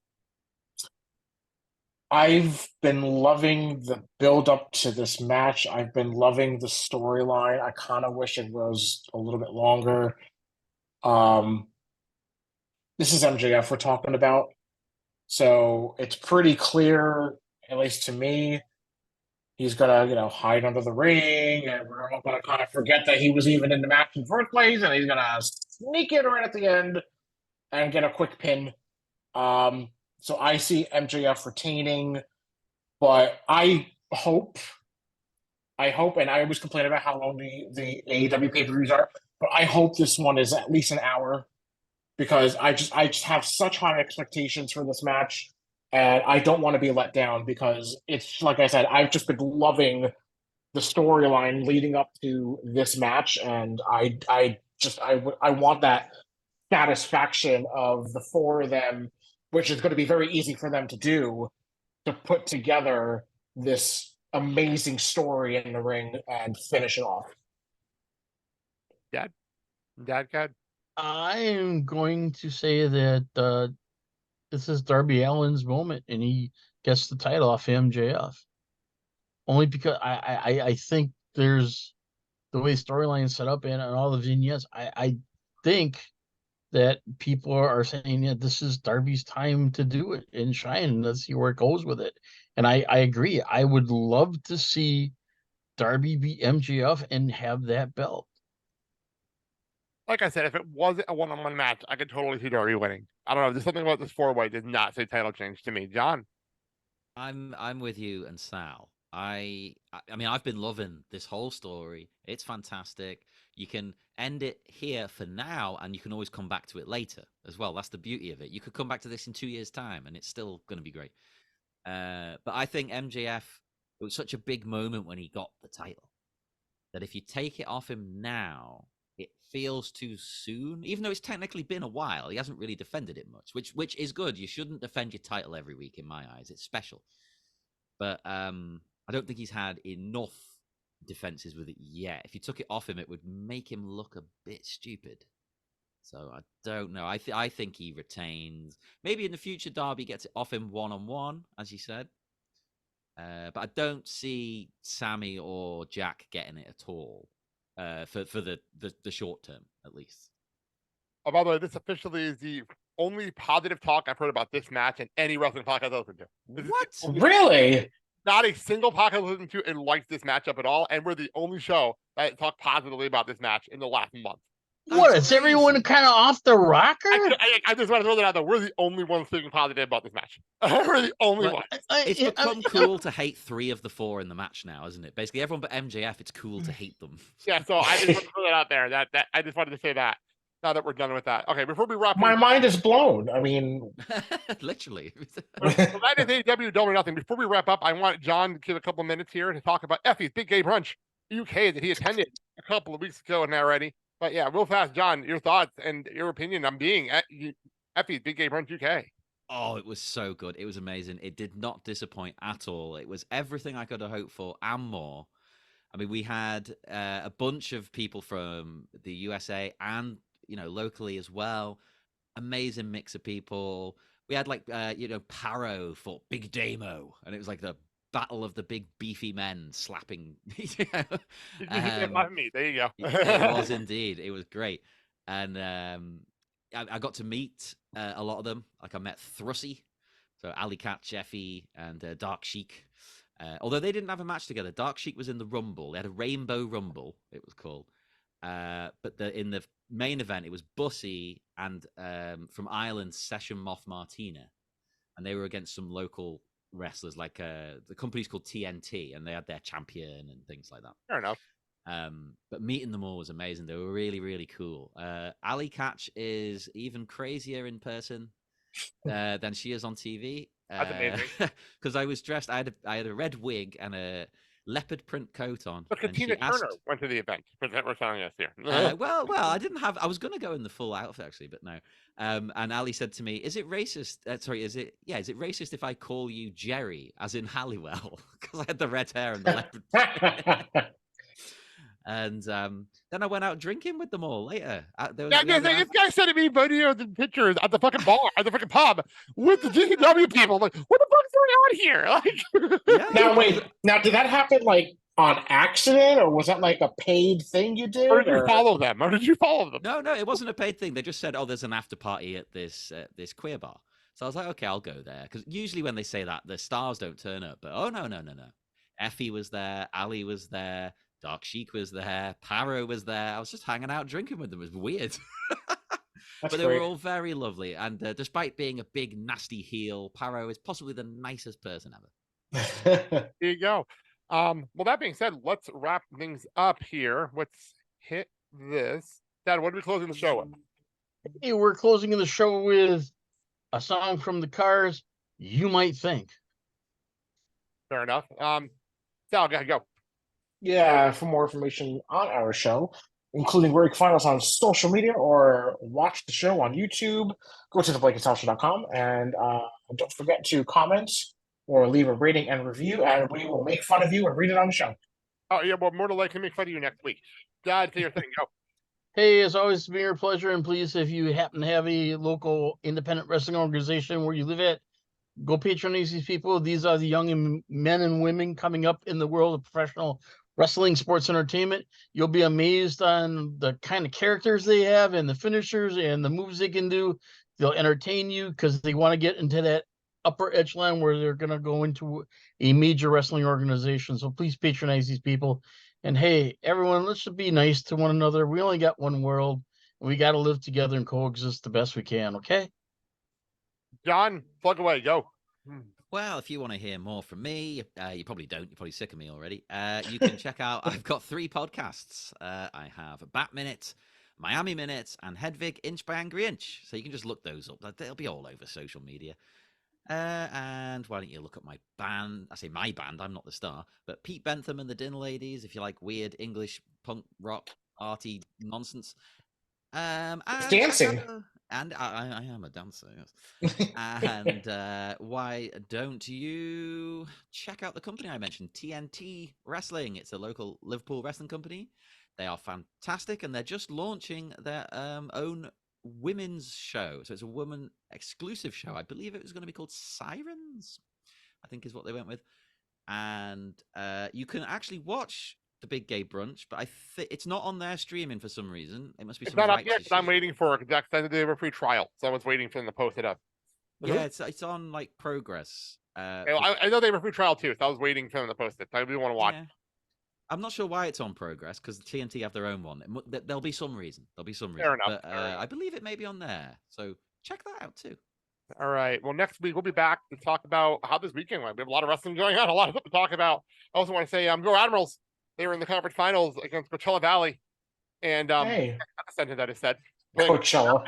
I've been loving the build-up to this match. I've been loving the storyline. I kind of wish it was a little bit longer. This is MJF we're talking about. So it's pretty clear, at least to me, he's gonna, hide under the ring, and we're all gonna kind of forget that he was even in the match in the first place, and he's gonna sneak in right at the end and get a quick pin. So I see MJF retaining, but I hope, and I always complain about how long the AEW pay-per-views are, but I hope this one is at least an hour, because I just have such high expectations for this match, and I don't want to be let down, because it's like I said, I've just been loving the storyline leading up to this match, and I want that satisfaction of the four of them, which is going to be very easy for them to do, to put together this amazing story in the ring and finish it off. Dad? I am going to say that this is Darby Allin's moment, and he gets the title off MJF. Only because I think there's the way storyline is set up and all the vignettes. I think that people are saying, yeah, this is Darby's time to do it and shine, and let's see where it goes with it. And I agree. I would love to see Darby beat MJF and have that belt. Like I said, if it wasn't a one-on-one match, I could totally see Darby winning. I don't know. There's something about this four-way does not say title change to me. John? I'm with you and Sal. I mean, I've been loving this whole story. It's fantastic. You can end it here for now, and you can always come back to it later as well. That's the beauty of it. You could come back to this in 2 years' time, and it's still going to be great. But I think MJF, it was such a big moment when he got the title that if you take it off him now, it feels too soon. Even though it's technically been a while, he hasn't really defended it much, which is good. You shouldn't defend your title every week, in my eyes. It's special. But I don't think he's had enough defenses with it yet. If you took it off him, it would make him look a bit stupid. So I don't know. I think he retains. Maybe in the future, Darby gets it off him one-on-one, as you said. But I don't see Sammy or Jack getting it at all for the short term, at least. Oh, by the way, this officially is the only positive talk I've heard about this match in any wrestling podcast I've listened to. Really? not a single podcast I listened to and liked this matchup at all, and we're the only show that talked positively about this match in the last month. What? That's Is everyone crazy. kind of off the rocker? I just want to throw that out there. We're the only ones thinking positive about this match. We're the only Well, ones. It's become cool to hate 3 of the 4 in the match now, isn't it? Basically, everyone but MJF, it's cool to hate them. Yeah, so I just want to throw that out there. That I just wanted to say that. Now that we're done with that. Okay, before we wrap My things- mind is blown. I mean, Literally. so that is AEW Double or Nothing. Before we wrap up, I want John to give a couple of minutes here to talk about Effy's Big Gay Brunch UK that he attended a couple of weeks ago now already. But yeah, real fast, John, your thoughts and your opinion on being at Effy's Big Gay Brunch UK. Oh, it was so good. It was amazing. It did not disappoint at all. It was everything I could have hoped for and more. I mean, we had a bunch of people from the USA and, locally as well. Amazing mix of people. We had Paro fought Big Damo, and it was like the battle of the big beefy men slapping. Me. There you go. It was indeed. It was great. And I got to meet a lot of them. Like I met Thrusy, so Ali Cat, Effy, and Dark Sheik. Although they didn't have a match together. Dark Sheik was in the Rumble. They had a Rainbow Rumble, it was called. But in the main event, it was Bussy and from Ireland, Session Moth Martina. And they were against some local wrestlers, like the company's called TNT, and they had their champion and things like that. Fair enough. But meeting them all was amazing. They were really, really cool. Ali Catch is even crazier in person than she is on TV. That's amazing. Because I was dressed, I had a red wig and a leopard print coat on. Look, Tina Turner went to the event. We're telling us here. Well, I didn't have. I was going to go in the full outfit actually, but no. And Ali said to me, "Is it racist? Is it racist if I call you Jerry, as in Halliwell, because I had the red hair and the leopard print." And then I went out drinking with them all later. This guy sending me videos and pictures at the fucking bar, at the fucking pub, with the GCW people. I'm like, what the fuck's going on here? Like, now wait, did that happen like on accident, or was that like a paid thing you did? Or did you follow them? Or did you follow them? No, it wasn't a paid thing. They just said, "Oh, there's an after party at this queer bar." So I was like, "Okay, I'll go there." Because usually when they say that, the stars don't turn up. But no. Effy was there, Ali was there. Dark Sheik was there. Paro was there. I was just hanging out drinking with them. It was weird. But they were all very lovely. And despite being a big, nasty heel, Paro is possibly the nicest person ever. There you go. Well, that being said, let's wrap things up here. Let's hit this. Dad, what are we closing the show with? Hey, we're closing the show with a song from the Cars, You Might Think. Fair enough. Sal, go. Yeah, for more information on our show, including where you can find us on social media or watch the show on YouTube, go to theblakeandsalshow.com, and don't forget to comment or leave a rating and review, and we will make fun of you and read it on the show. Oh, yeah, well, more than likely make fun of you next week. Dad, say your thing. Go. Hey, as always, it's been your pleasure, and please, if you happen to have a local independent wrestling organization where you live at, go patronize these people. These are the young men and women coming up in the world of professional wrestling, sports entertainment. You'll be amazed on the kind of characters they have and the finishers and the moves they can do. They'll entertain you because they want to get into that upper echelon where they're going to go into a major wrestling organization. So please patronize these people. And hey, everyone, let's just be nice to one another. We only got one world, and we got to live together and coexist the best we can. Okay? John, plug away. Go. Well, if you want to hear more from me, you probably don't. You're probably sick of me already. You can check out, I've got 3 podcasts. I have Bat Minute, Miami Minute, and Hedvig Inch by Angry Inch. So you can just look those up. They'll be all over social media. And why don't you look at my band? I say my band, I'm not the star. But Pete Bentham and the Din Ladies, if you like weird English punk rock arty nonsense. And dancing. And I am a dancer, yes. And why don't you check out the company I mentioned, TNT Wrestling? It's a local Liverpool wrestling company. They are fantastic, and they're just launching their own women's show. So it's a woman exclusive show. I believe it was going to be called Sirens, I think is what they went with. And you can actually watch the Big Gay Brunch, but it's not on their streaming for some reason. It must be It's some not up rights yet. issue. I'm waiting for it. They have a free trial, so I was waiting for them to post it up. Yeah, it's on like Progress. I know they were free trial too, so I was waiting for them to post it. I do want to watch. Yeah. I'm not sure why it's on Progress because TNT have their own one. There'll be some reason. There'll be some reason. Fair enough. But I believe it may be on there. So check that out too. All right. Well, next week we'll be back to talk about how this weekend went. We have a lot of wrestling going on, a lot of stuff to talk about. I also want to say, Go Admirals. They were in the conference finals against Coachella Valley, and Hey, the sentence that is said. Coachella.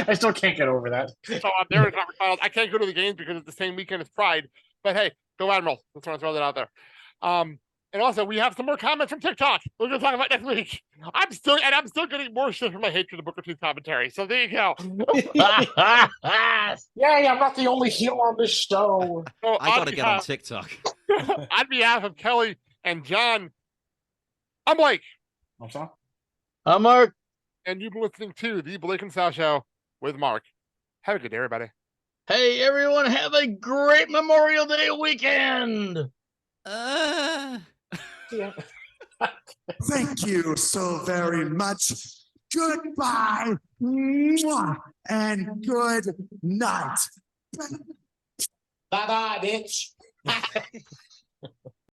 I still can't get over that. So they're in the conference finals. I can't go to the games because it's the same weekend as Pride. But hey, go Admirals. Just want to throw that out there. And also, we have some more comments from TikTok. We're going to talk about next week. I'm still getting more shit from my hatred of Booker T's commentary. So there you go. Yay, I'm not the only heel on this show. So I gotta get on TikTok. On behalf of Kelly and John, I'm Blake. What's up? I'm Mark. And you've been listening to the Blake and Sal Show with Mark. Have a good day, everybody. Hey, everyone, have a great Memorial Day weekend. Yeah. Thank you so very much. Goodbye. Mwah, and good night. Bye-bye, bitch.